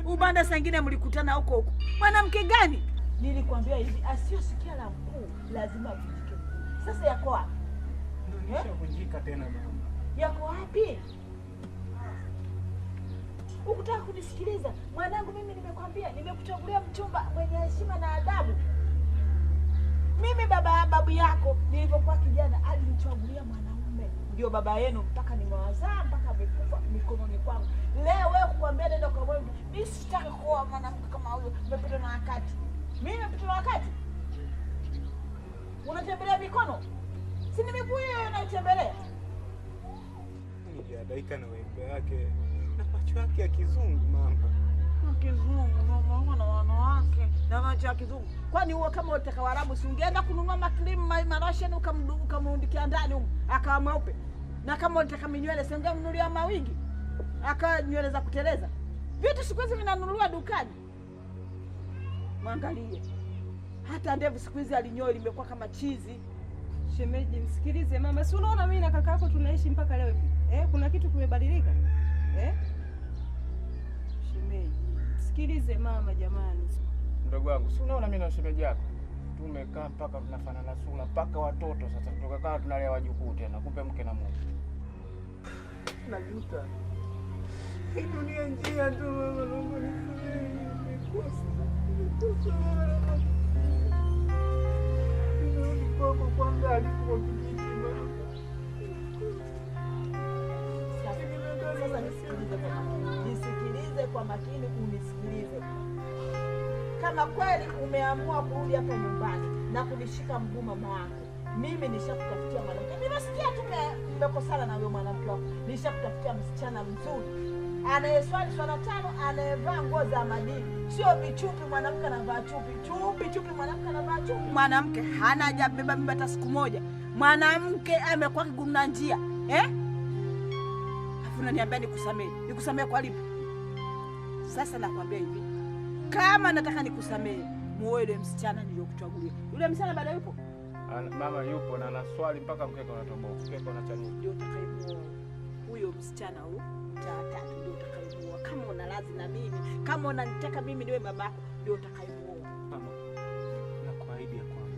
Ubanda sangine mlikutana huko huko. Mwanamke gani? Nilikwambia hivi asiyosikia la mkuu lazima avunjike mkuu. Sasa yako wapi? Ndio nishavunjika tena mama. Yako wapi? Ukutaka kunisikiliza? Mwanangu mimi nimekwambia nimekuchagulia mchumba mwenye heshima na adabu. Mimi babu yako nilipokuwa kijana alinichagulia mwanaume. Ndio baba yenu mpaka nimewazaa mpaka amekufa mikononi kwangu. Leo wewe kukwambia nenda kwa wewe. Mimi sitaki kuoa mwanamke kama huyo. Nimepita na wakati. Mimi nimepita na wakati. Unatembelea mikono? Si ni miguu hiyo unatembelea? Nijadaika na wembe yake na macho yake ya kizungu mama. Kizungu mama na wanawake na macho ya kizungu. Kwani huo kama unataka Waarabu si ungeenda kununua makrimu marashen ukamrundikia ndani huko akawa mweupe. Na kama unataka minywele si ungemnunulia mawingi akawa nywele za kuteleza. Vitu siku hizi vinanunuliwa dukani. Mwangalie. Hata ndevu siku hizi alinyoa limekuwa kama chizi. Shemeji, msikilize mama. Si unaona mimi na kaka yako tunaishi mpaka leo hivi? Kuna kitu kimebadilika? Shemeji, msikilize mama jamani. Mdogo wangu, si unaona mimi na shemeji yako tumekaa mpaka tunafanana sura mpaka watoto sasa tutoka tunalea wajukuu tena, kumbe mke na mume. Najuta. Hii dunia njia tu mama, naomba nisamehe. Nimekosa mama. Nirudi kwako kwanza alikuwa kijiji mama. Sasa nisikilize kwa makini, unisikilize. Kama kweli umeamua kurudi hapa nyumbani na kunishika mguu mama yangu, mimi nishakutafutia mwanamke. Nimesikia tu mmekosana na wewe mwanamke wako. Nishakutafutia msichana mzuri. Anayeswali swala 5, anayevaa nguo za madini. Sio vichupi mwanamke anavaa chupi. Chupi mwanamke anavaa chupi. Mwanamke hana hajabeba mimba hata siku moja. Mwanamke amekuwa kigumna njia. Afu unaniambia nikusamee. Nikusamee kwa lipi? Sasa nakwambia hivi. Kama nataka nikusamee, muoe yule msichana niliyokuchagulia. Yule msichana bado yupo? Mama yupo na ana swali mpaka mkeka unatoboa. Mkeka unachani. Ndio utakayemuoa. Huyo msichana huyo mtatatu ndio utakayemuoa. Kama una radhi na mimi, kama unanitaka mimi niwe babako, ndio utakayemuoa. Mama, nakuahidi ya kwamba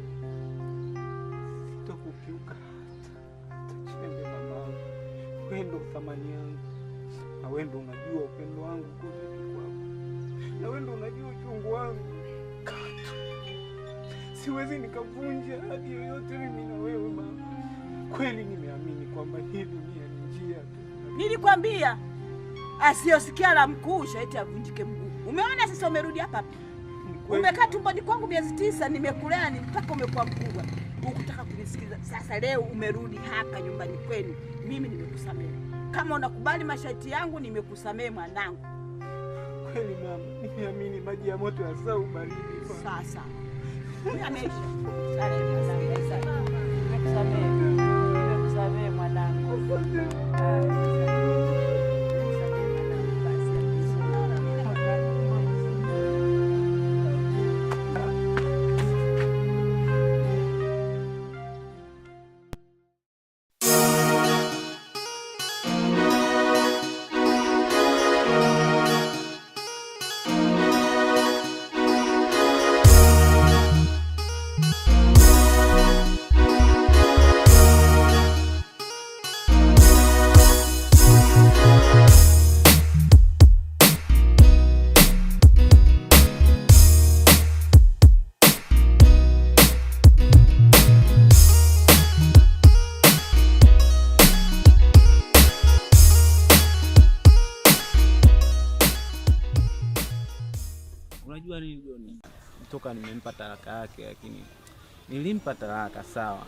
wewe ndo thamani yangu, na wewe ndo unajua upendo wangu kote kwako, na wewe ndo unajua uchungu wangu. Siwezi nikavunja hadi yoyote mimi na wewe mama. Kweli nimeamini kwamba hii dunia ni njia tu. Nilikwambia asiyosikia la mkuusha eti avunjike mguu. Umeona sasa umerudi hapa. Umekaa tumboni kwangu miezi 9, nimekulea ni mpaka umekuwa mkubwa. Ukutaka kunisikiza. Sasa leo umerudi hapa nyumbani kwenu. Mimi nimekusamehe. Kama unakubali masharti yangu nimekusamehe mwanangu. Kweli mama, nimeamini maji ya moto yasau baridi. Sasa. Ameisha. Nimekusamehe mwanangu. Unajua nini John? Toka nimempa talaka yake, lakini nilimpa talaka sawa,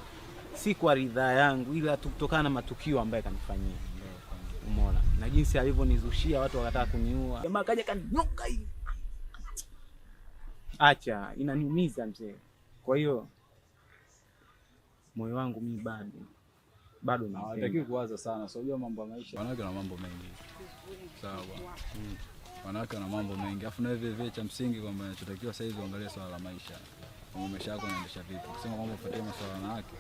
si kwa ridhaa yangu, ila kutokana na matukio ambayo kanifanyia. Umeona na jinsi alivyonizushia, watu wakataka kuniua, jamaa kaja kaninyonga hivi. Acha, inaniumiza mzee. Kwa hiyo moyo wangu mimi bado na hatakiwi kuwaza sana. So unajua mambo ya maisha, wanawake na mambo mengi. Sawa. Wanawake na mambo mengi. Afu na vile cha msingi kwamba tunachotakiwa sasa hivi angalia swala la maisha. Kama maisha yako yanaendesha vipi? Kusema kwamba ufuatie masuala na wanawake.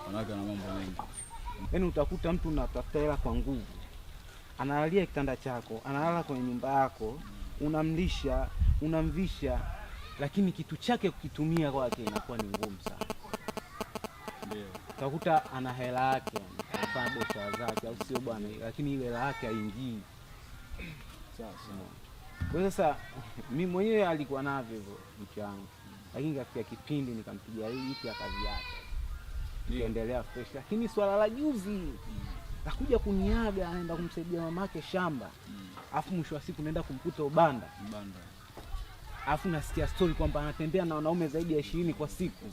Wanawake na mambo mengi. Yaani utakuta mtu unatafuta hela kwa nguvu. Analalia kitanda chako, analala kwenye nyumba yako, unamlisha, unamvisha, lakini kitu chake kukitumia kwake inakuwa ni ngumu sana. Ndio. Utakuta ana hela yake, anafanya biashara zake au sio bwana, lakini ile hela yake haingii. Sasa mimi mwenyewe alikuwa navyo hivyo mke wangu, lakini katika kipindi nikampigia hii ipi akazi yake, niendelea fresh. Lakini swala la juzi akuja kuniaga, anaenda kumsaidia mamake shamba, afu mwisho wa siku naenda kumkuta ubanda, afu nasikia story kwamba anatembea na wanaume zaidi ya 20 kwa siku.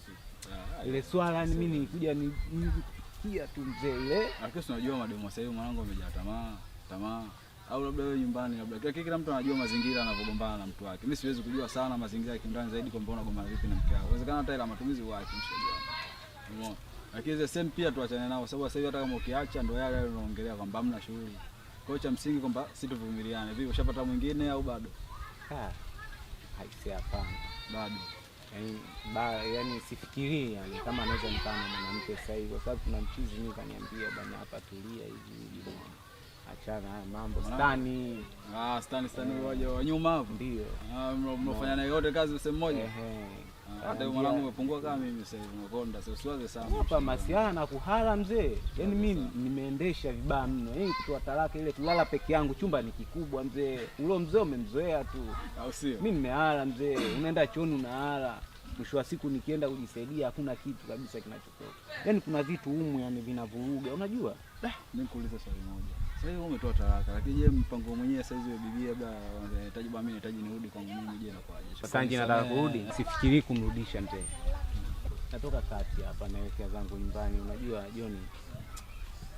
Ile swala ni mimi nilikuja nikia tu mzee ile. Akisi unajua mademo sasa hivi mwanangu amejaa tamaa. Au labda wewe nyumbani, labda kila mtu anajua mazingira anavyogombana na mtu wake. Mimi siwezi kujua sana mazingira ya kindani zaidi kwamba unagombana vipi na mke wako. Inawezekana hata ile matumizi wake mshajua. Umeona? Lakini the same pia tuachane nao, sababu sasa hivi hata kama ukiacha ndio yale unaongelea kwamba hamna shughuli. Kwa hiyo cha msingi kwamba situvumiliane. Vipi ushapata mwingine au bado? Haisi hapana. Bado. Yani sifikirii yani kama anaweza nikana mwanamke sasa hivi, kwa sababu kuna mchizi mimi kaniambia bwana hapa tulia hivi. Achana haya mambo stani. Stani waje wa nyuma hapo. Ndio. Mnafanya naye yote kazi sehemu moja. Hata yule mwanangu umepungua kama mimi sasa hivi unakonda. Sasa usiwaze sana. Hapa masiana na kuhala mzee. Yaani mimi nimeendesha vibaya mno. Yaani kutoa talaka ile kulala peke yangu, chumba ni kikubwa mzee. Ule mzee umemzoea tu. Au sio? Mimi nimehala mzee. Unaenda chooni unahala. Mwisho wa siku nikienda kujisaidia hakuna kitu kabisa kinachotoka. Yaani kuna vitu humu yani vinavuruga. Unajua? Mimi nikuuliza swali moja. Sasa hivi umetoa talaka, lakini je mpango mwenyewe sasa hivi bibi labda anahitaji mimi nahitaji nirudi kwangu mimi, je nakwaje? Sasa nje nataka kurudi, sifikiri kumrudisha mzee. Natoka kati hapa naelekea zangu nyumbani. Unajua John,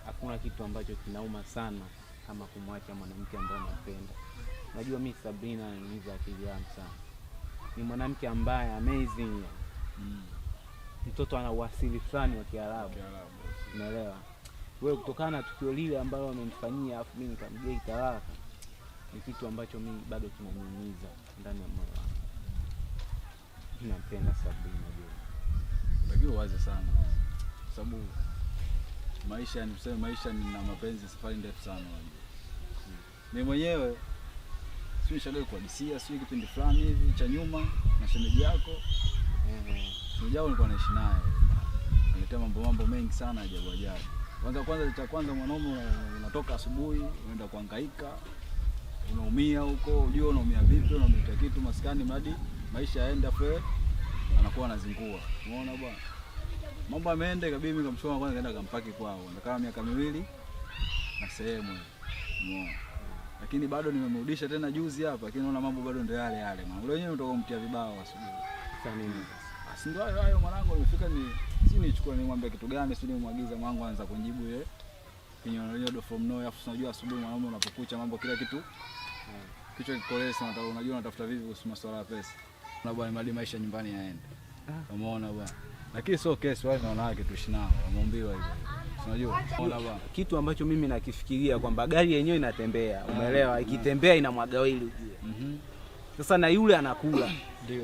hakuna kitu ambacho kinauma sana kama kumwacha mwanamke ambaye unapenda. Unajua mimi Sabrina ananiumiza akili yangu sana. Ni mwanamke ambaye amazing. Mtoto ana uasili fulani wa Kiarabu. Unaelewa? Wewe kutokana na tukio lile ambalo wamenifanyia afu mimi nikamgei talaka, ni kitu ambacho mimi bado kinaniumiza ndani ya moyo wangu. Ninampenda Sabrina John. Unajua wazi sana. Sababu maisha ni kusema maisha ni na mapenzi safari ndefu sana unajua. Mimi mwenyewe sio shadow kwa disia, sio kipindi fulani hivi cha nyuma na shemeji yako. Shemeji yako nilikuwa naishi naye. Nilitema mambo mengi sana ajabu. Cha kwanza mwanaume unatoka asubuhi, unaenda kuhangaika, unaumia huko, unajua unaumia vipi, unaumia kitu maskani mradi maisha yaenda fe, anakuwa anazingua. Umeona bwana? Mambo yameenda ikabidi mimi nikamchukua kwanza kaenda kampaki kwao. Ndio miaka 2 na sehemu. Umeona? Lakini bado nimemrudisha tena juzi hapa, lakini naona mambo bado ndio yale yale. Ule wenyewe ndio kumtia vibao asubuhi. Sasa nini? Basi ndio hayo mwanangu nimefika nichukue nimwambie kitu gani, sio nimwagiza mwanangu anza kujibu ile. Kinyo from no, afu unajua asubuhi mwanaume unapokucha mambo kila kitu. Kichwa kikolesi unajua unatafuta vipi kuhusu masuala ya pesa. Na bwana mali maisha nyumbani yaende. Umeona bwana. Lakini sio kesi wale na wanawake tuishi nao, wameombiwa hivyo. Unajua? Unaona bwana. Kitu ambacho mimi nakifikiria kwamba gari yenyewe inatembea, umeelewa? Ikitembea inamwaga oili ujue. Sasa na yule anakula.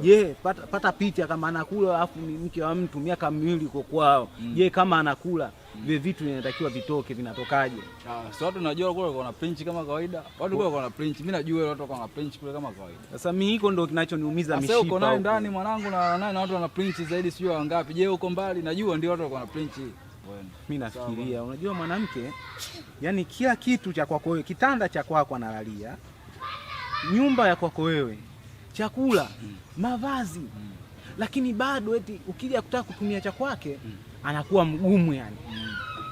Je, pata picha kama anakula alafu ni mke wa mtu miaka 2 uko kwao. Je, kama anakula vile vitu vinatakiwa vitoke, vinatokaje? Sasa watu najua kule kuna print kama kawaida. Watu kule kuna print. Mimi najua watu kuna print kule kama kawaida. Sasa mimi hiko ndio kinachoniumiza mishipa. Sasa uko naye ndani mwanangu na watu wana print zaidi sio wangapi. Je, uko mbali? Najua ndio watu wana print. Mimi nafikiria unajua mwanamke yani kila kitu cha kwako wewe, kitanda cha kwako analalia, nyumba ya kwako wewe, chakula, mavazi. Lakini bado eti ukija kutaka kutumia cha kwake anakuwa mgumu yani.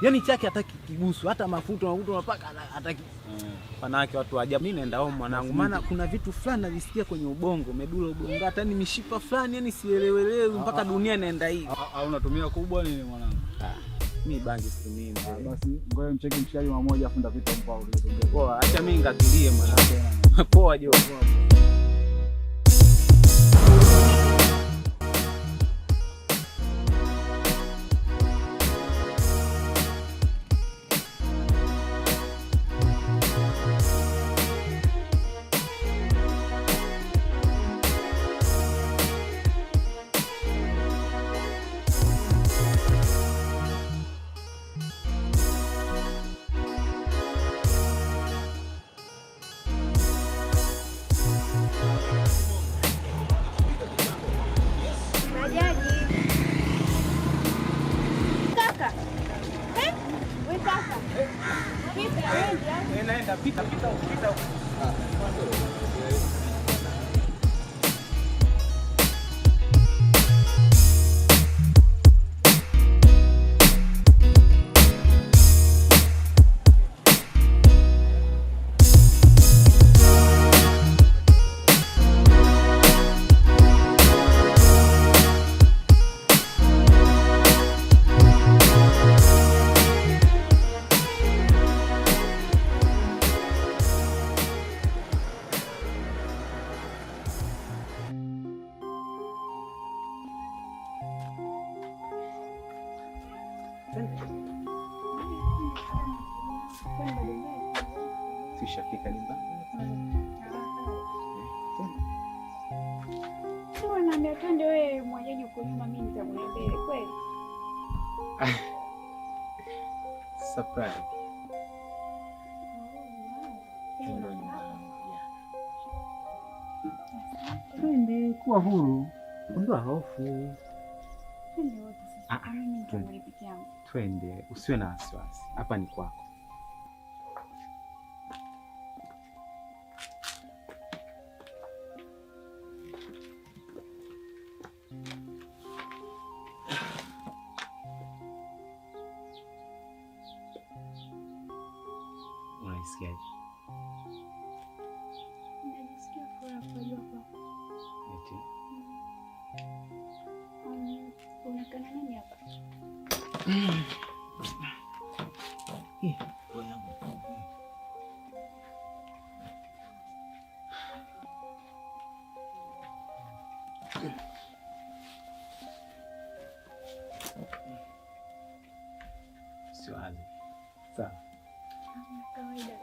Yaani chake hataki kigusu, hata mafuta unapaka hataki. Wanawake watu ajabu. Mimi naenda home mwanangu, maana kuna vitu fulani navisikia kwenye ubongo, medula ubongo, hata ni mishipa fulani yani sielewelewi mpaka dunia inaenda hivi. Au unatumia kubwa nini mwanangu? Mimi bangi situmii. Basi ngoja mcheki mshikaji mmoja afu ndapita mpao ule. Poa, acha mimi ngatulie mwanangu. Poa jo. Pita. Tushafika nyumbani. Sio naambia twende wewe mwenyeji uko nyuma mimi nitakuja mbele kweli. Surprise. Twende kuwa huru. Ondoa hofu. Twende wote sasa. Mimi nitakuja peke yangu. Twende, usiwe na wasiwasi. Hapa ni kwako. Unajisikiaje? Najisikia furaha kwa hapa. Eti? Unakana nani hapa? Sio hali. Sawa. Kawaida.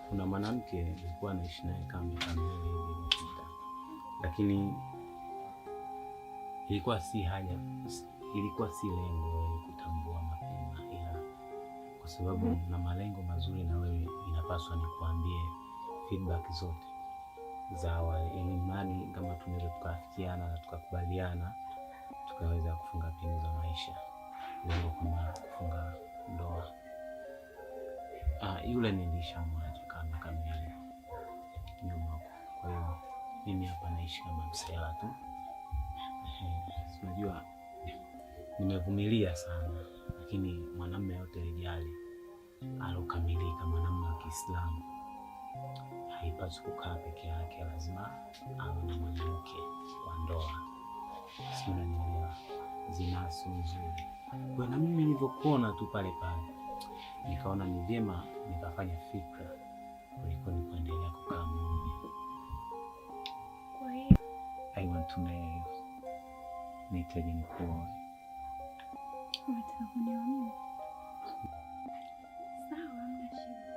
Kuna mwanamke nilikuwa naishi naye kama miaka 2 iliyopita, lakini ilikuwa si lengo wewe kutambua mapema, ila kwa sababu na malengo mazuri na wewe napaswa nikuambie feedback zote za awali, ili imani kama tunaweza tukafikiana na tukakubaliana tukaweza kufunga pingu za maisha, lengo kama kufunga ndoa. Yule nilishamwacha kama kamili nyuma, kwa hiyo mimi hapa naishi kama msela tu. Unajua nimevumilia sana, lakini mwanamume yote rijali alokamilika, mwanamume wa Kiislamu haipaswi kukaa peke yake, lazima awe na mwanamke wa ndoa. Sio, unanielewa? Zina si nzuri. Kwa na mimi nilivyokuona tu pale nikaona ni vyema nikafanya fikra kuliko ni kuendelea kukaa mume. Kwa hiyo I want to marry you. Nihitaji nikuoe. Unataka kunioa mimi? Sawa, hamna shida.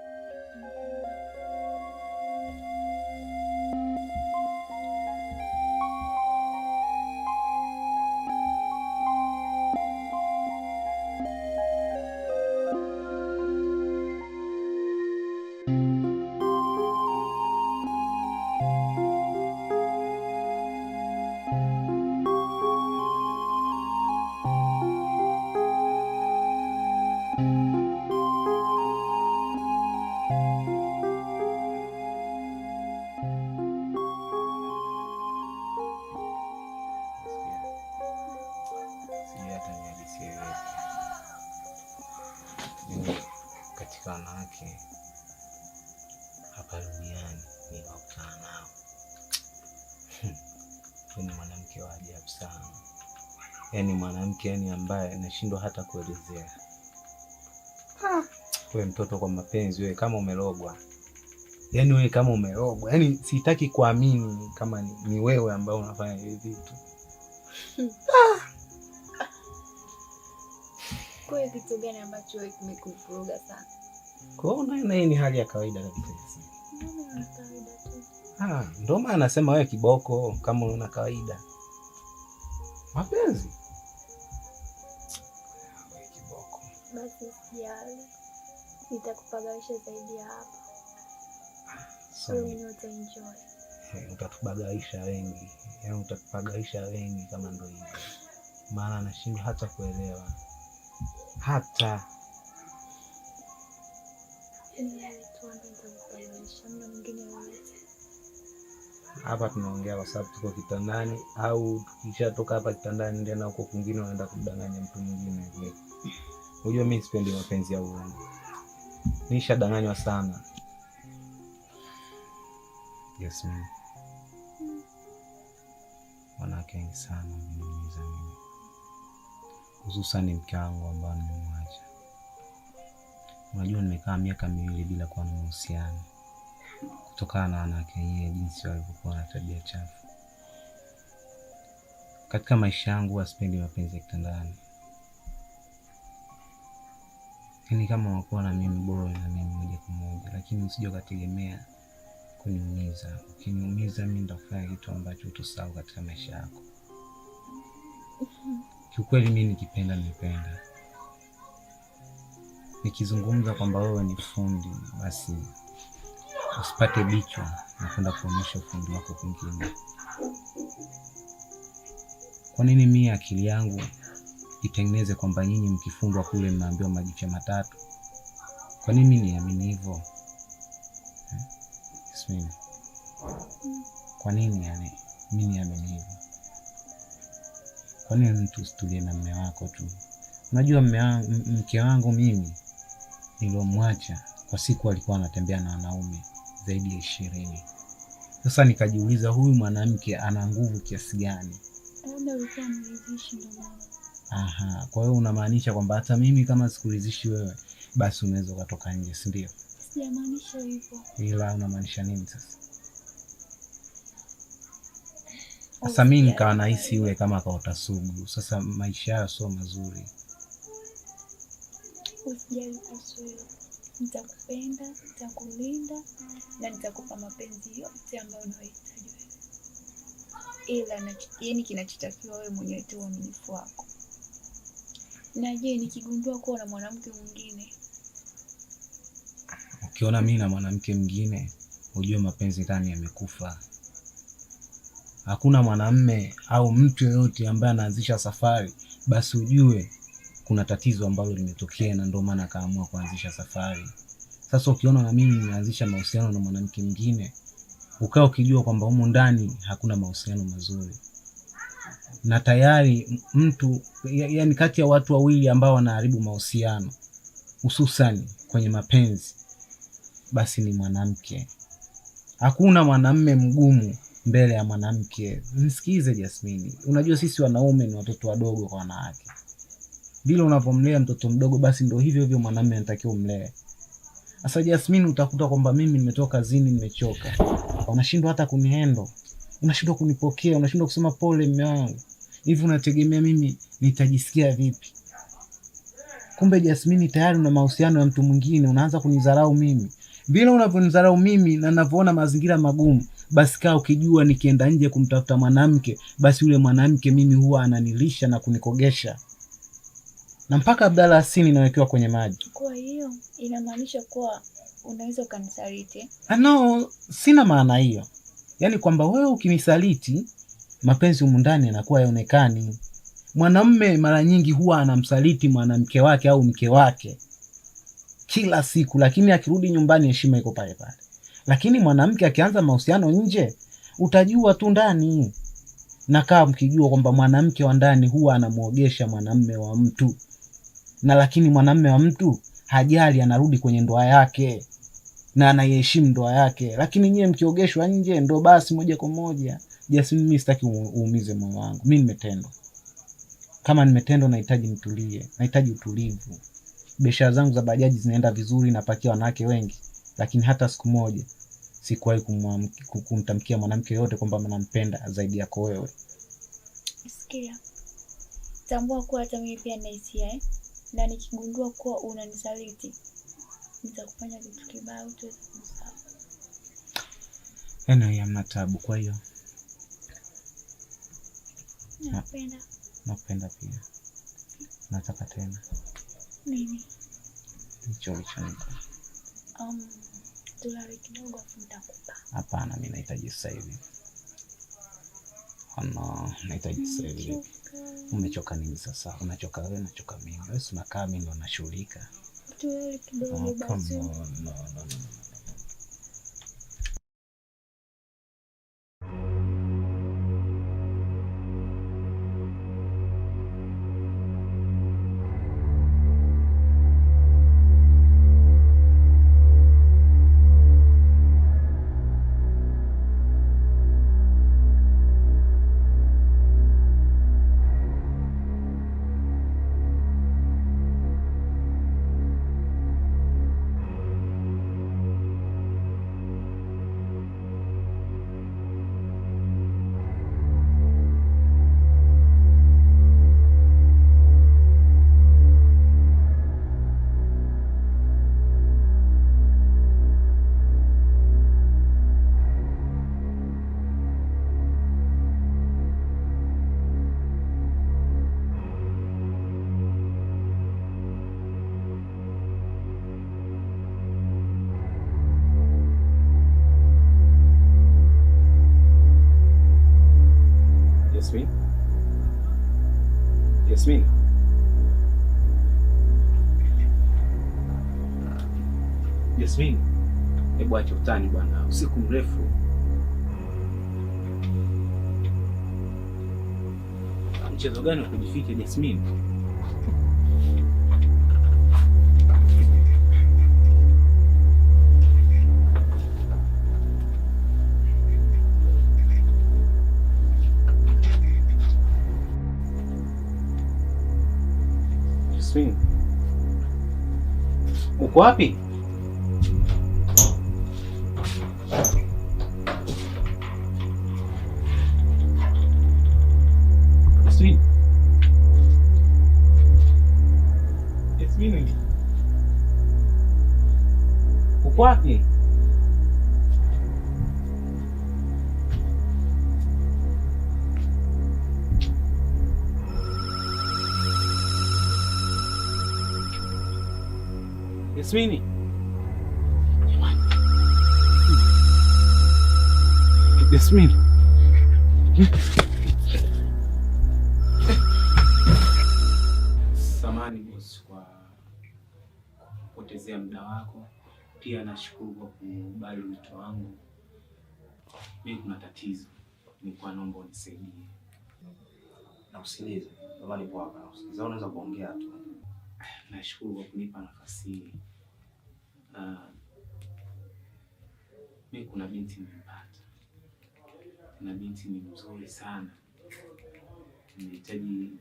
Katika wanawake hapa duniani nilokutana nao, ni mwanamke wa ajabu sana. Yaani mwanamke ambaye nashindwa hata kuelezea. Wewe mtoto kwa mapenzi, wewe kama umelogwa. Yaani wewe kama umelogwa. Yaani sitaki kuamini kama ni wewe ambao unafanya hivi vitu. Kwa kitu gani ambacho wewe kimekuvuruga sana? Kwa hiyo hii ni hali ya kawaida kabisa. Ni kawaida tu. Ndio maana anasema wewe kiboko kama una kawaida. Mapenzi. Wewe kiboko. Basi usijali. Nitakupagawisha zaidi ya hapa. Wewe utaenjoy. Utatubagaisha wengi. Yaani utatubagaisha wengi kama ndio hivyo. Maana anashindwa hata kuelewa. Hata hapa tunaongea kwa sababu tuko kitandani, au tukishatoka hapa kitandani ndio na huko kwingine unaenda kudanganya mtu mwingine hivi. Unajua mimi sipendi mapenzi ya uongo. Nishadanganywa sana. Yes mimi. Wanawake wengi sana wameniumiza mimi. Hususan mke wangu ambaye nimemwacha. Unajua nimekaa miaka 2 bila kuwa na mahusiano. Kutokana na wanawake wenyewe jinsi walivyokuwa na tabia chafu. Katika maisha yangu sipendi mapenzi ya kitandani. Yaani kama unakuwa na mimi bora na mimi moja kwa moja, lakini usije ukategemea kuniumiza. Ukiniumiza mimi nitafanya kitu ambacho utasahau katika maisha yako. Kiukweli mimi nikipenda nipenda. Nikizungumza kwamba wewe ni fundi, basi usipate bichwa na kwenda kuonyesha ufundi wako kwingine. Kwa nini mimi akili yangu itengeneze kwamba nyinyi mkifundwa kule mnaambiwa majicho matatu? Kwa nini mimi niamini hivyo? Kwa nini yani mimi niamini hivyo? Kwa nini mtu usitulie na mume wako tu? Unajua mke wangu mimi nilomwacha kwa siku alikuwa anatembea na wanaume zaidi ya 20. Sasa nikajiuliza huyu mwanamke ana nguvu kiasi gani? Labda ulikuwa unaniridhishi ndio maana. Kwa hiyo unamaanisha kwamba hata mimi kama sikuridhishi wewe basi unaweza kutoka nje, si ndio? Sijamaanisha hivyo. Ila unamaanisha nini sasa? Sasa mimi nikawa nahisi yule kama akaota sugu. Sasa maisha yao sio mazuri. Usijali kuhusu hilo. Nitakupenda, nitakulinda na nitakupa mapenzi yote ambayo unahitaji wewe. Ila yani kinachotakiwa wewe mwenyewe tu uaminifu wako. Na je, nikigundua kuwa na mwanamke mwingine? Ukiona mimi na mwanamke mwingine, ujue mapenzi ndani yamekufa. Hakuna mwanamume au mtu yoyote ambaye anaanzisha safari, basi ujue kuna tatizo ambalo limetokea na ndio maana akaamua kuanzisha safari. Sasa ukiona na mimi nimeanzisha mahusiano na mwanamke mwingine, ukao ukijua kwamba humo ndani hakuna mahusiano mazuri. Na tayari mtu, yani kati ya watu wawili ambao wanaharibu mahusiano, hususan kwenye mapenzi, basi ni mwanamke. Hakuna mwanamume mgumu mbele ya mwanamke. Nisikize Jasmine, unajua sisi wanaume ni watoto wadogo kwa wanawake. Vile unapomlea mtoto mdogo, basi ndio hivyo hivyo mwanamume anatakiwa umlee. Sasa Jasmine, utakuta kwamba mimi nimetoka kazini nimechoka, unashindwa hata kunihendo, unashindwa kunipokea, unashindwa kusema pole mume wangu. Hivi unategemea mimi nitajisikia vipi? Kumbe Jasmine tayari una mahusiano ya mtu mwingine, unaanza kunidharau mimi. Vile unavyonidharau mimi na ninavyoona mazingira magumu, basi kaa ukijua nikienda nje kumtafuta mwanamke, basi yule mwanamke mimi huwa ananilisha na kunikogesha. Na mpaka Abdalla asini nawekewa kwenye maji. Kwa hiyo inamaanisha kuwa unaweza ukanisaliti? No, sina maana hiyo. Yaani kwamba wewe ukinisaliti, mapenzi humu ndani yanakuwa yaonekani. Mwanamume mara nyingi huwa anamsaliti mwanamke wake au mke wake kila siku, lakini akirudi nyumbani heshima iko pale pale. Lakini mwanamke akianza mahusiano nje, utajua tu ndani. Na kama mkijua kwamba mwanamke wa ndani huwa anamuogesha mwanamume wa mtu, na lakini mwanamume wa mtu hajali, anarudi kwenye ndoa yake na anaheshimu ndoa yake. Lakini nyie mkiogeshwa nje ndo basi moja kwa moja. Jasmine, mimi sitaki uumize moyo wangu. Mimi nimetendwa. Kama nimetendwa, nahitaji nitulie, nahitaji utulivu. Biashara zangu za bajaji zinaenda vizuri, napakia wanawake wengi, lakini hata siku moja sikuwahi kumtamkia mwanamke yote kwamba nampenda zaidi yako wewe. Sikia, tambua kuwa hata mimi pia nahisia na nikigundua kuwa unanisaliti, nitakufanya kitu kibaya utaweza kumsahau. Yaani hamna tabu. Kwa hiyo napenda pia. Nataka tena. Nini? Hicho. Tulale kidogo afu nitakupa. Hapana, mimi nahitaji sasa hivi. Nahitaji sasa hivi. Umechoka nini sasa? Unachoka wewe, nachoka mimi. Wewe unakaa, mimi ndo nashughulika. Tulale kidogo basi. No. Jasmine. Jasmine, hebu acha utani bwana. Usiku mrefu. Mchezo gani wa kujificha Jasmine? Jasmine, uko wapi? Jasmine. Jasmine. Uko wapi? Jasmine. Yasmin. Samahani boss kwa kupotezea muda wako. Pia nashukuru kwa kukubali wito wangu. Mimi kuna tatizo. Nilikuwa naomba unisaidie. Nakusikiliza. Kama nipo hapa nakusikiliza. Unaweza kuongea tu. Nashukuru kwa kunipa nafasi hii. Mimi kuna binti nimepata. Na binti ni mzuri sana. Ninahitaji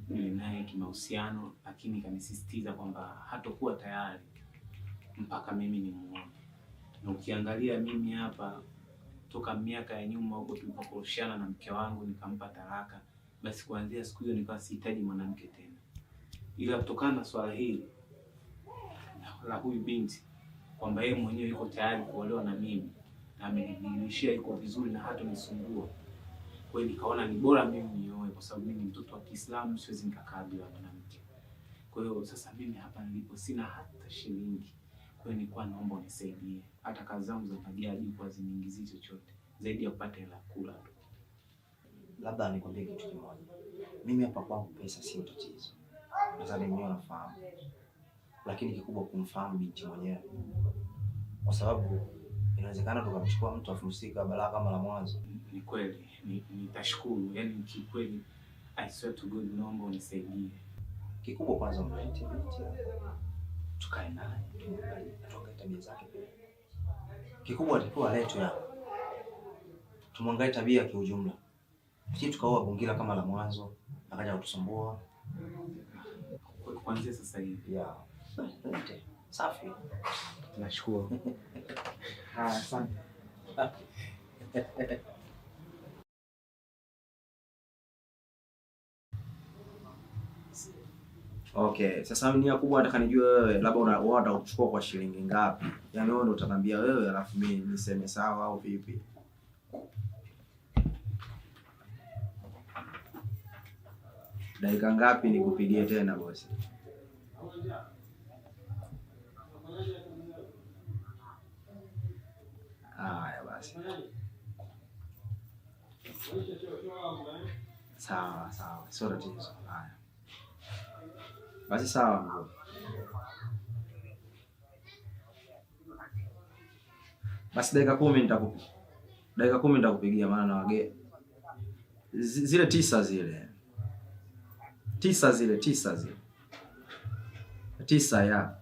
niwe naye kimahusiano, lakini kanisisitiza kwamba hatakuwa tayari mpaka mimi nimuone. Na ukiangalia mimi hapa toka miaka ya nyuma huko tulipokorofishana na mke wangu nikampa talaka, basi kuanzia siku hiyo nikawa sihitaji mwanamke tena. Ila kutokana na swala hili la huyu binti kwamba yeye mwenyewe yuko tayari kuolewa na mimi na amenidhihirishia yuko vizuri na hata nisumbua. Kwa hiyo nikaona ni bora mimi nioe kwa sababu mimi ni mtoto wa Kiislamu, siwezi nikakaa bila mwanamke. Kwa hiyo sasa mimi hapa nilipo sina hata shilingi. Kwa hiyo nilikuwa naomba unisaidie. Hata kazi zangu za bajaji kwa ziniingizii chochote zaidi ya kupata hela kula tu. Labda nikwambie kitu kimoja. Mimi hapa kwangu pesa sio tatizo. Nadhani mimi nafahamu. Lakini kikubwa kumfahamu binti mwenyewe. Kwa sababu inawezekana tukamchukua mtu afusika balaa kama la mwanzo. Ni kweli, nitashukuru. Yaani kikweli I swear to God naomba unisaidie. Kikubwa kwanza mlete binti. Tukae naye, atoke tabia zake pia. Kikubwa atakuwa letu ya. Tumwangalie tabia kiujumla. Sisi tukaoa bongila kama la mwanzo, akaja kutusumbua. Kuanzia sasa hivi. Yeah. Safi. Nashukuru. Asante. Okay, sasa mimi nia kubwa nataka nijue wewe labda unataka kuchukua kwa shilingi ngapi? Yaani wewe ndio utaniambia wewe alafu mimi niseme sawa au vipi? Dakika ngapi nikupigie tena bosi? Haya basi. Sawa, sio tatizo. Haya. Basi sawa. Basi dakika 10 nitakupa. Dakika 10 nitakupigia maana na wage. Zile 9 zile. 9 ya.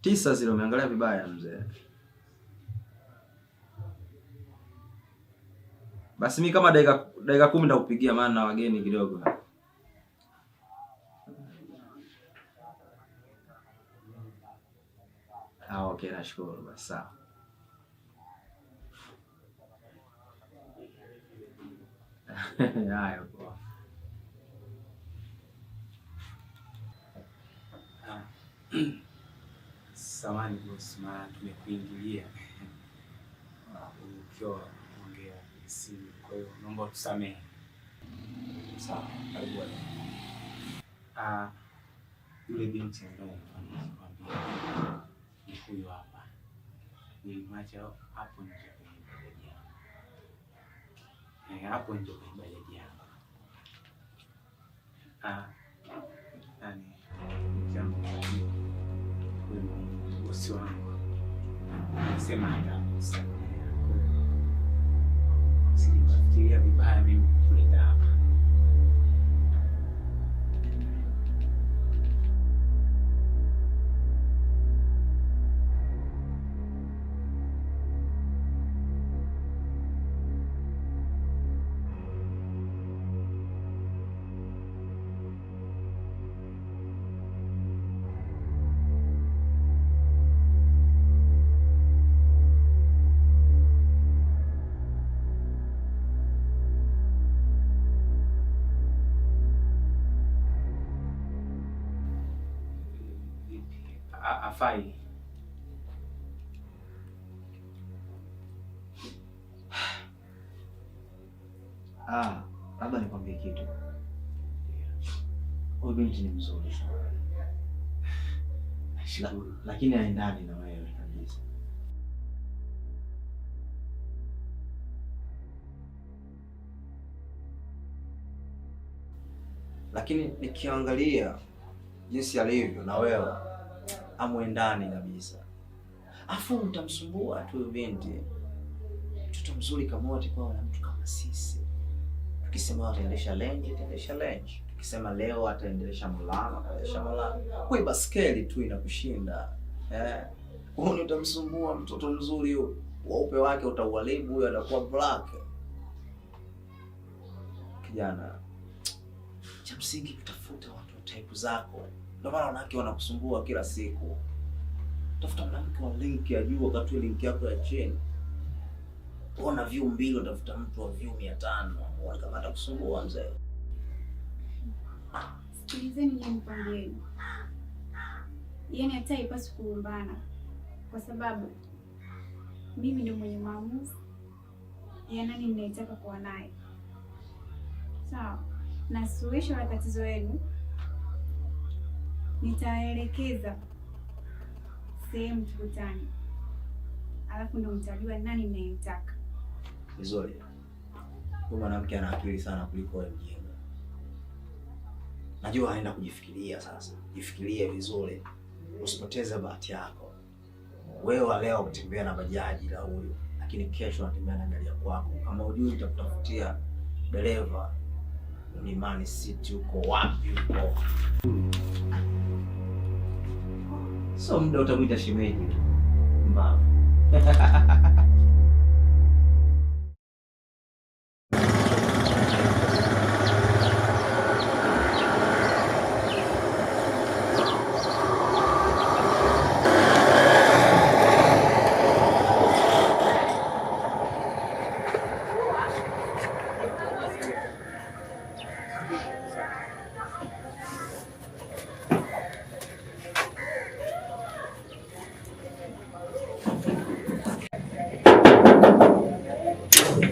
9 zile umeangalia vibaya mzee. Basi mimi kama dakika 10 nitakupigia maana na wageni kidogo. Okay, nashukuru basi sawa. Haya poa. Samahani boss, maana tumekuingilia. Ukiwa ongea simu, kwa hiyo naomba tusamehe. Sawa, karibu. Yule binti ambaye nikwambia ni huyu hapa. Nilimwacha hapo nje kwenye bajaji yangu. Hapo nje kwenye bajaji yangu. Nani? Jambo huyu bosi wangu. Nasema hata sijafikiria vibaya mimi kuleta hapa. Afai. Labda nikwambie kitu. Huyu binti ni mzuri sana. Lakini haendani na wewe kabisa. lakini nikiangalia jinsi alivyo na wewe amwendani kabisa. Afu utamsumbua tu binti. Mtoto mzuri kama wote kwa na mtu kama sisi. Tukisema ataendesha range. Tukisema leo ataendelesha Mulana. Kwa baskeli tu inakushinda. Huoni utamsumbua mtoto mzuri huyo. Waupe wake utauharibu, huyo atakuwa black. Kijana, cha msingi kutafuta watu wa type zako. Ndio maana wanawake wanakusumbua kila siku. Tafuta mwanamke wa link ya juu, wakati link yako ya chini. Una view 2, utafuta mtu wa view 500. Uone kama atakusumbua mzee. Sikilizeni yeye mpangieni. Yaani hata ipasi kuumbana. Kwa sababu mimi ndio mwenye maamuzi ya nani mnaitaka kuwa naye. Sawa. Na suluhisho la tatizo lenu nitaelekeza sehemu tukutane. Alafu ndo mtajua nani mnayemtaka. Vizuri. Huyu mwanamke ana akili sana kuliko wewe mjinga. Najua anaenda kujifikiria sasa. Jifikirie vizuri. Usipoteze bahati yako. Wewe leo kutembea na bajaji la huyo, lakini kesho unatembea na gari yako kwako. Kama hujui utakutafutia dereva Mlimani City uko wapi uko. So muda utamuita shemeji. Mbavu.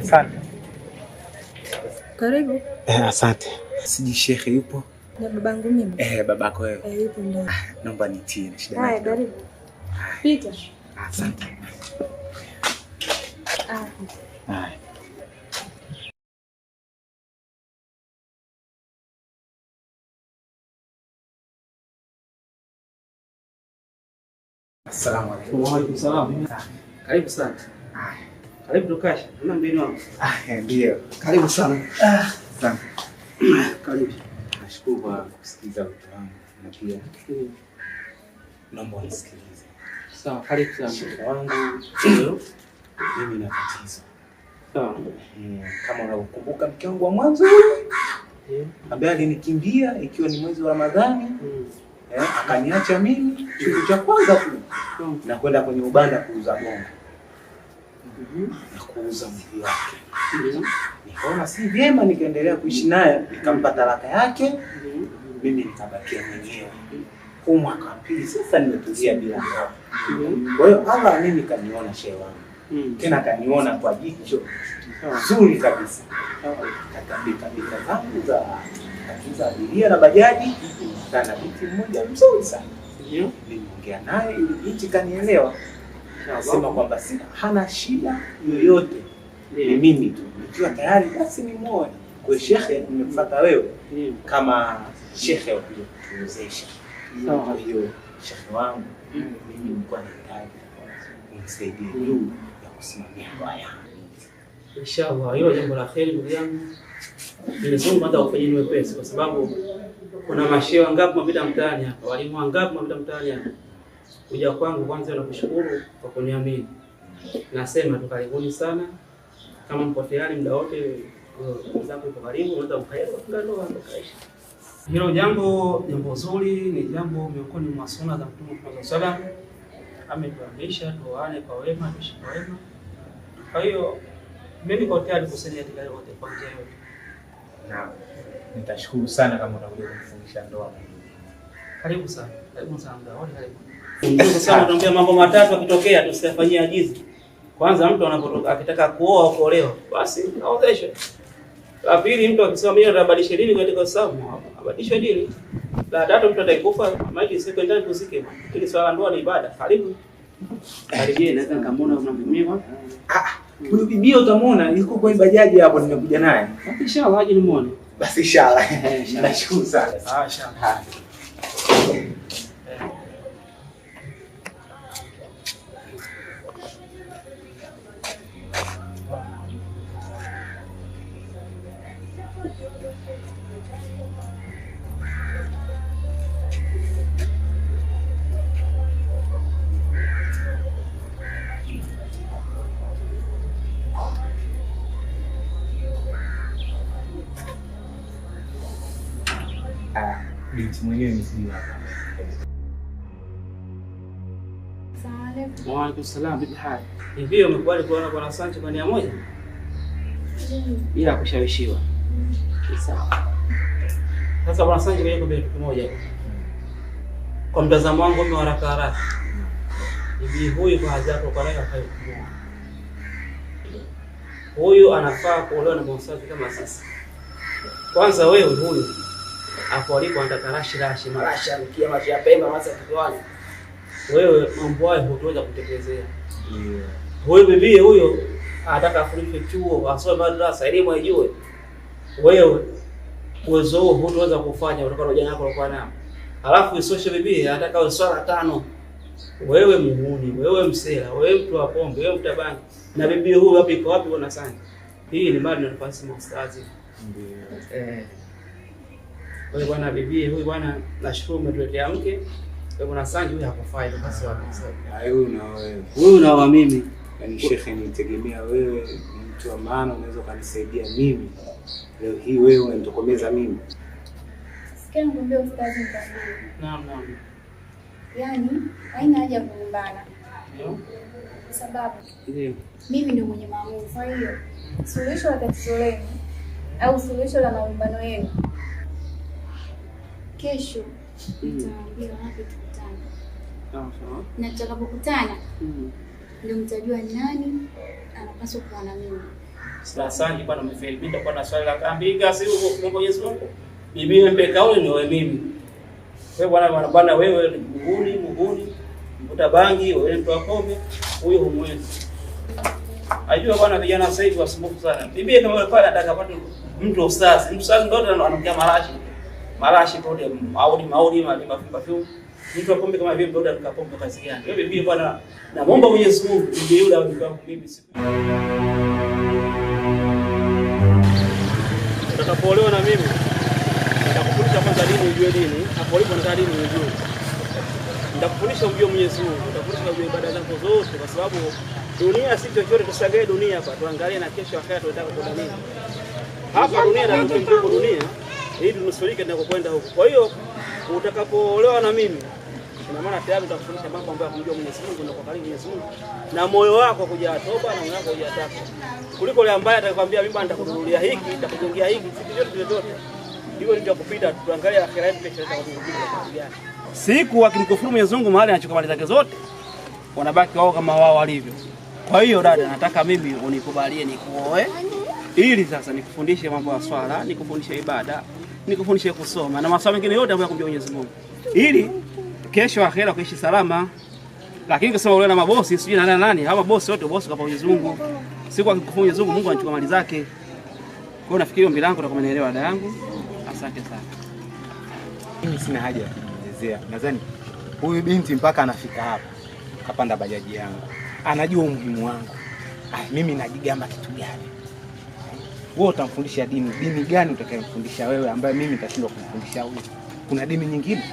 Asante. Karibu. Asante. Siji Sheikh yupo? Na babangu mimi. Babako wewe. Yupo ndani. Naomba nitie na shida. Haya, karibu. Pita. Asante. Haya. Assalamu alaykum. Wa alaykum salaam. Karibu sana. Karibu tukasha. Una mbinu wangu? Ndio. Karibu sana. Asante. Karibu. Nashukuru kwa kusikiliza wito wangu na pia naomba unisikilize. Sawa, karibu sana. Shida wangu mimi na tatizo. Sawa. Kama unakumbuka mke wangu wa mwanzo ambaye alinikimbia ikiwa ni mwezi wa Ramadhani, akaniacha mimi chungu cha kwanza tu na kwenda kwenye ubanda kuuza bongo. Na kuuza mwili wake. Nikaona si vyema nikaendelea kuishi naye, nikampa talaka yake. Mimi nikabakia mwenyewe. Kwa mwaka wa pili sasa nimetulia bila ndoa. Kwa hiyo Allah mimi kaniona shehe wangu. Tena kaniona kwa jicho zuri kabisa. Akabika zangu za akiza abiria na bajaji na binti mmoja mzuri sana. Nimeongea naye ili binti kanielewa. Nasema kwamba hana shida yoyote. Ni mimi tu. Nikiwa tayari basi ni muone. Kwa shekhe nimekufuata wewe kama shekhe wa kutuwezesha. Kwa hiyo shekhe wangu mimi nilikuwa nahitaji unisaidie juu ya kusimamia ndoa yangu. Inshallah, hilo jambo la kheri ndugu yangu. Nilisema hata ufanye niwe pesa kwa sababu kuna mashehe wangapi mapita mtaani hapa, walimu wangapi mapita mtaani hapa. Kuja kwangu kwanza nakushukuru kwa kuniamini. Nasema tu karibuni sana. Kama mpo tayari muda wote mzako uko karibu, unaweza mkaenda ndoa mkaisha. Hilo jambo zuri, ni jambo miongoni mwa sunna za Mtume Muhammad sallallahu alaihi wasallam. Ametuamrisha tuoane kwa wema, tuishi kwa wema. Kwa hiyo mimi niko tayari kusaidia katika yote kwa njia yote. Naam. Nitashukuru sana kama utakuja kunifungisha ndoa. Karibu sana. Karibu sana muda wote karibu. Ndio sana tunaongea mambo matatu akitokea tusifanyie ajizi. Kwanza mtu anapotoka akitaka kuoa au kuolewa, basi aozeshwe. La pili mtu akisema mimi nitabadilisha dini katika Uislamu, abadilishe dini. La tatu mtu ataikufa maji siku ndani kuzike. Ili swala ndoa ni ibada. Karibu. Karibie naweza nikamwona unamtumia. Huyu bibi utamuona yuko kwa bajaji hapo nimekuja naye. Inshallah aje nimuone. Basi inshallah. Nashukuru sana. Inshallah. Binti mwenyewe ni sijui hapa. Wa alaykum salaam, bibi hali. Hivi umekubali kuona Bwana Sancho kwa nia moja? Bila kushawishiwa. Sawa. Sasa Bwana Sancho kwa kitu kimoja. Kwa mtazamo wangu mimi haraka haraka. Hivi huyu kwa haja yako kwa leo hayo. Huyu anafaa kuolewa na Mwansancho kama sisi. Kwanza wewe huyu hapo alipo anataka rashi marashi anukia maji ya Pemba masa kiwani. Wewe mambo hayo hutaweza kutekelezea. Huyo bibi huyo anataka afundishwe chuo, asome madrasa, elimu ajue. Wewe uwezo huo hutaweza kufanya kutokana na ujana wako ulikuwa nao. Alafu isoshe bibi anataka uwe swala 5. Wewe muhuni, wewe msela, wewe mtu wa pombe, wewe mtabangi. Na bibi huyu wapi iko wapi Bwana Sancho? Hii ni mali na nafasi mstazi. Ndio. Wewe bwana bibi huyu bwana nashukuru umetuletea mke. Wewe Bwana Sancho huyu hakufai nafasi wako sasa. Huyu na wewe. Huyu na wa mimi. Yaani shekhe nitegemea wewe ni mtu wa maana unaweza kunisaidia mimi. Leo hii wewe unanitokomeza mimi. Sikia nikwambie ustazi mtambue. Naam. Yaani haina haja kugombana. Ndio. Sababu Ndio. mimi ndio mwenye maamuzi. Kwa hiyo suluhisho la tatizo lenu au suluhisho la malumbano yenu kesho nitawaambia wapi tukutane. Sawa. Na tutakapokutana ndio mtajua nani anapaswa kuwa na mimi. Sasa bwana umefeli bila kwa na swali la kambiga si huko Mwenyezi Mungu. Bibi mpeka huyu ni wewe mimi. Wewe bwana wewe ni muhuni, mvuta bangi, wewe mtu wa pombe, huyo humwezi. Ajua bwana vijana sasa hivi wasumbufu sana. Bibi kama wewe pale anataka pata mtu ustazi. Mtu ustazi ndio ananukia marashi. Marashi pole maudi mafumba fiu. Mtu wa pombe kama vile ndio ananukia pombe kazi gani? Wewe bibi bwana naomba Mwenyezi Mungu bibi yule awe mimi siku. Utakapolewa na mimi nitakufundisha kwanza dini ujue dini, hapo ulipo nataka dini ujue. Nitakufundisha ujue Mwenyezi Mungu, nitakufundisha ujue ibada zako zote kwa sababu dunia si chochote, tusagae dunia hapa, tuangalie na kesho akhera tunataka kwenda nini. Hapa dunia na mtu dunia ili tunusurike tunakokwenda huko. Kwa hiyo utakapoolewa na mimi ina maana tayari nitakufundisha mambo ambayo kumjua Mwenyezi Mungu na kuangalia Mwenyezi Mungu na moyo wako kujaa toba na moyo wako kujaa takwa. Kuliko yule ambaye atakwambia mimi nitakununulia hiki, nitakujengea hiki, vitu vyote. Hiyo ndio kupita tuangalie akhera yetu kesho itakuwa gani. Siku akimkufuru Mwenyezi Mungu mahali anachukua mali zake zote wanabaki wao kama wao walivyo. Kwa hiyo dada, nataka mimi unikubalie nikuoe ili sasa nikufundishe mambo ya swala, nikufundishe ibada, nikufundishe kusoma na masuala mengine yote ambayo kumjua Mwenyezi Mungu. Ili kesho akhera kuishi salama. Lakini kusema ule na mabosi sijui na nani, hawa bosi wote bosi kwa Mwenyezi Mungu. Siku akikufuru Mwenyezi Mungu, Mungu anachukua mali zake. Kwa hiyo nafikiri ombi langu utakuwa umeelewa dada yangu. Asante sana. Mimi sina haja ya kuelezea. Nadhani huyu binti mpaka anafika hapa kapanda bajaji yangu. Anajua umuhimu wangu. Mimi najigamba kitu gani? Wewe utamfundisha dini gani utakayemfundisha wewe ambaye mimi nitashindwa kumfundisha huyu? Kuna dini nyingine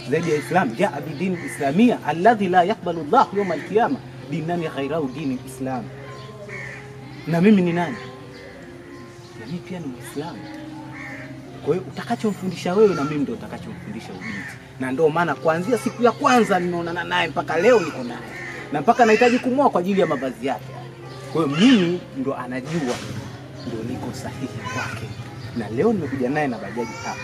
zaidi ya Islam? Jaa bidini islamia alladhi la yaqbalu Allah yawm al-qiyamah dinani ghayrahu dini al-Islam. Na mimi ni nani? Na mimi pia ni Muislamu. Kwa hiyo utakachomfundisha wewe na mimi ndio utakachomfundisha ubinti. Na ndio maana kuanzia siku ya kwanza ninaonana naye mpaka leo niko naye. Na mpaka nahitaji kumwoa kwa ajili ya mavazi yake. Kwa hiyo mimi ndo anajua ndio niko sahihi kwake. Na leo nimekuja naye na bajaji hapa.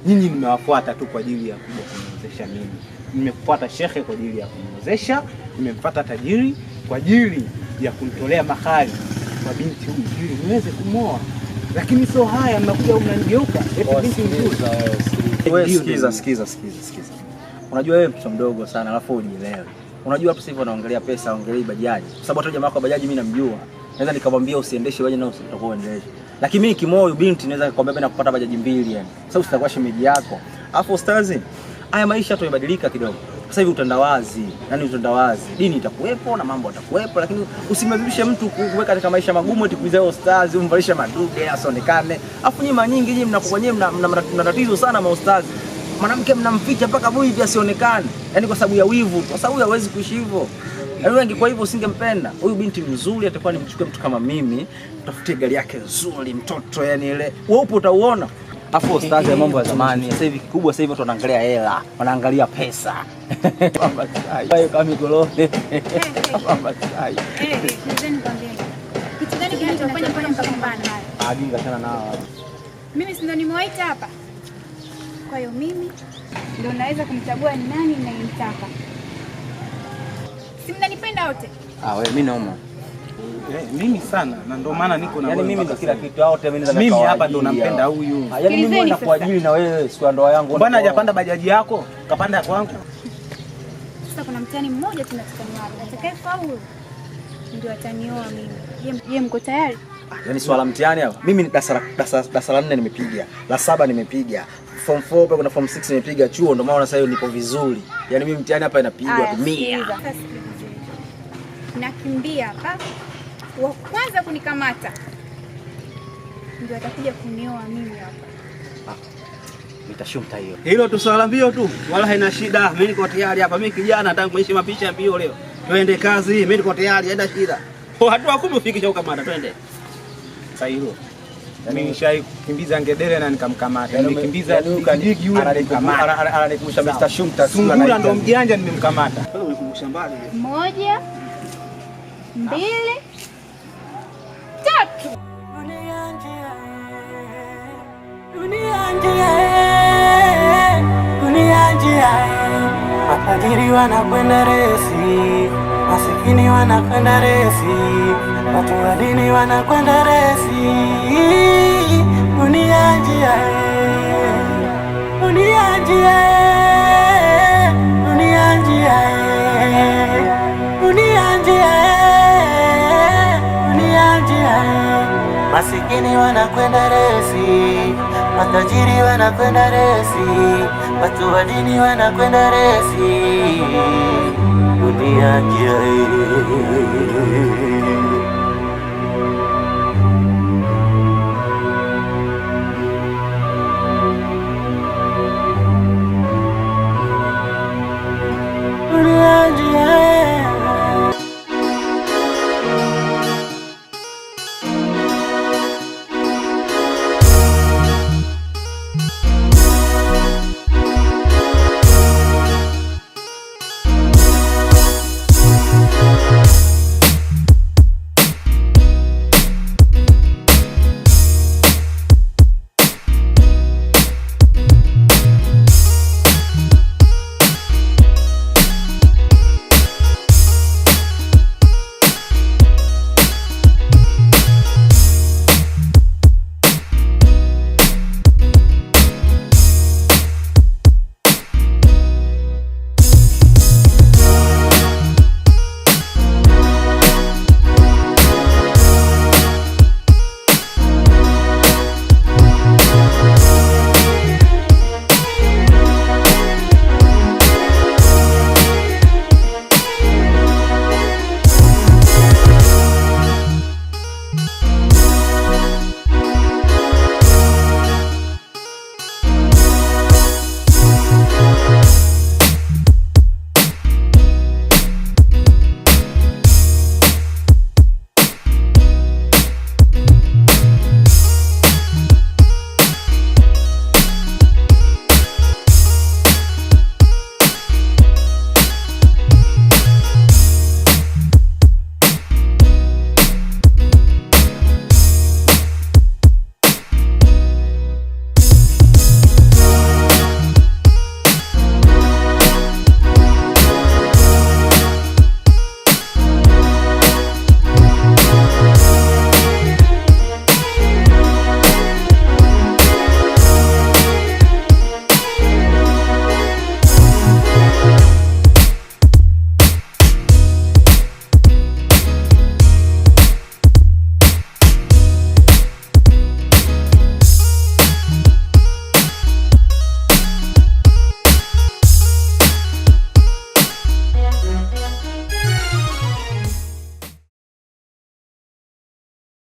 Nyinyi nimewafuata tu kwa ajili ya kuja kuniozesha mimi. Nimekufuata shekhe kwa ajili ya kuniozesha, nimemfuata tajiri kwa ajili ya kunitolea mahari kwa binti huyu ili niweze kumwoa. Lakini sio haya mnakuja mnanigeuka. Eti binti nzuri. Wewe sikiza. Unajua wewe mtoto mdogo sana alafu ujielewe. Unajua hapo sasa hivi unaongelea pesa, unaongelea bajaji. Kwa sababu hata jamaa wako bajaji mimi namjua. Naweza nikamwambia usiendeshe wewe na utakuwa uendeshe. Lakini mimi nikimoyo binti naweza kukwambia bana kupata bajaji 2 yani. Sasa usitakuwa shemeji yako. Alafu ustazi, haya maisha tu yamebadilika kidogo. Sasa hivi utandawazi, utandawazi. Dini itakuwepo na mambo yatakuwepo, lakini usimlazimishe mtu kuweka katika maisha magumu eti kuizao ustazi, umvalisha madude asionekane. Alafu nyinyi nyingi nyinyi mnakuwa nyinyi mna tatizo sana maustazi. Mwanamke mnamficha mpaka boy hivi asionekane. Yaani kwa sababu ya wivu, kwa sababu hawezi kuishi hivyo. Yaani wengi kwa hivyo usingempenda. Huyu binti mzuri atakuwa nimchukue mtu kama mimi, tafutie gari yake nzuri, mtoto yani ile. Wewe upo utauona. Afu ustazi ya mambo ya zamani. Sasa hivi kikubwa sasa hivi watu wanaangalia hela, wanaangalia pesa. Mama sai. Kama golole. Mama sai. Nizeni kwambie. Kitu gani kinachofanya mpaka mkagombana haya? Aginga sana nao. Mimi si ndo nimewaita hapa. Kwa hiyo mimi ndo naweza kumchagua ni nani ninayemtaka. Si mnanipenda wote? Wewe mimi naoma. Mimi sana na ndio maana niko na wewe. Yaani mimi ndo kila kitu wote mimi hapa ndo nampenda huyu. Yaani mimi nakuajili na wewe siku ya ndoa yangu. Mbona hajapanda bajaji yako? Kapanda kwangu. Sasa kuna mtani mmoja tunataka atakayefaulu ndio atanioa mimi. Je, mko tayari? Yaani swala mtihani hapa. Mimi darasa la 4 nimepiga, la 7 nimepiga. Form 4 pia kuna form 6 nimepiga chuo, ndio maana sasa hiyo niko vizuri. Yaani mimi mtihani hapa inapigwa 100. Nakimbia hapa. Wa kwanza kunikamata ndio atakuja kunioa mimi hapa. Nitashumta hiyo. Hilo tu swala mbio tu, wala haina shida. Mimi niko tayari hapa. Mimi kijana nataka kuishi mapisha mbio leo. Twende kazi, mimi niko tayari, haina shida. Hatua 10 ufikisha ukamata, twende. Sasa hilo. Mimi nishai kukimbiza ngedere na nikamkamata. Nimekimbiza ukadigi yule ananikumbusha Mr. Shumta. Sungura ndo mjanja nimemkamata. Wewe unikumbusha mbali. 1 2 3. Dunia njia, matajiri wanakwenda resi, masikini wanakwenda resi, watu wa dini wanakwenda resi. Dunia njia, dunia njia, dunia njia, dunia njia, dunia njia. Masikini wanakwenda resi, matajiri wanakwenda resi, watu wa dini wanakwenda resi. Dunia njia.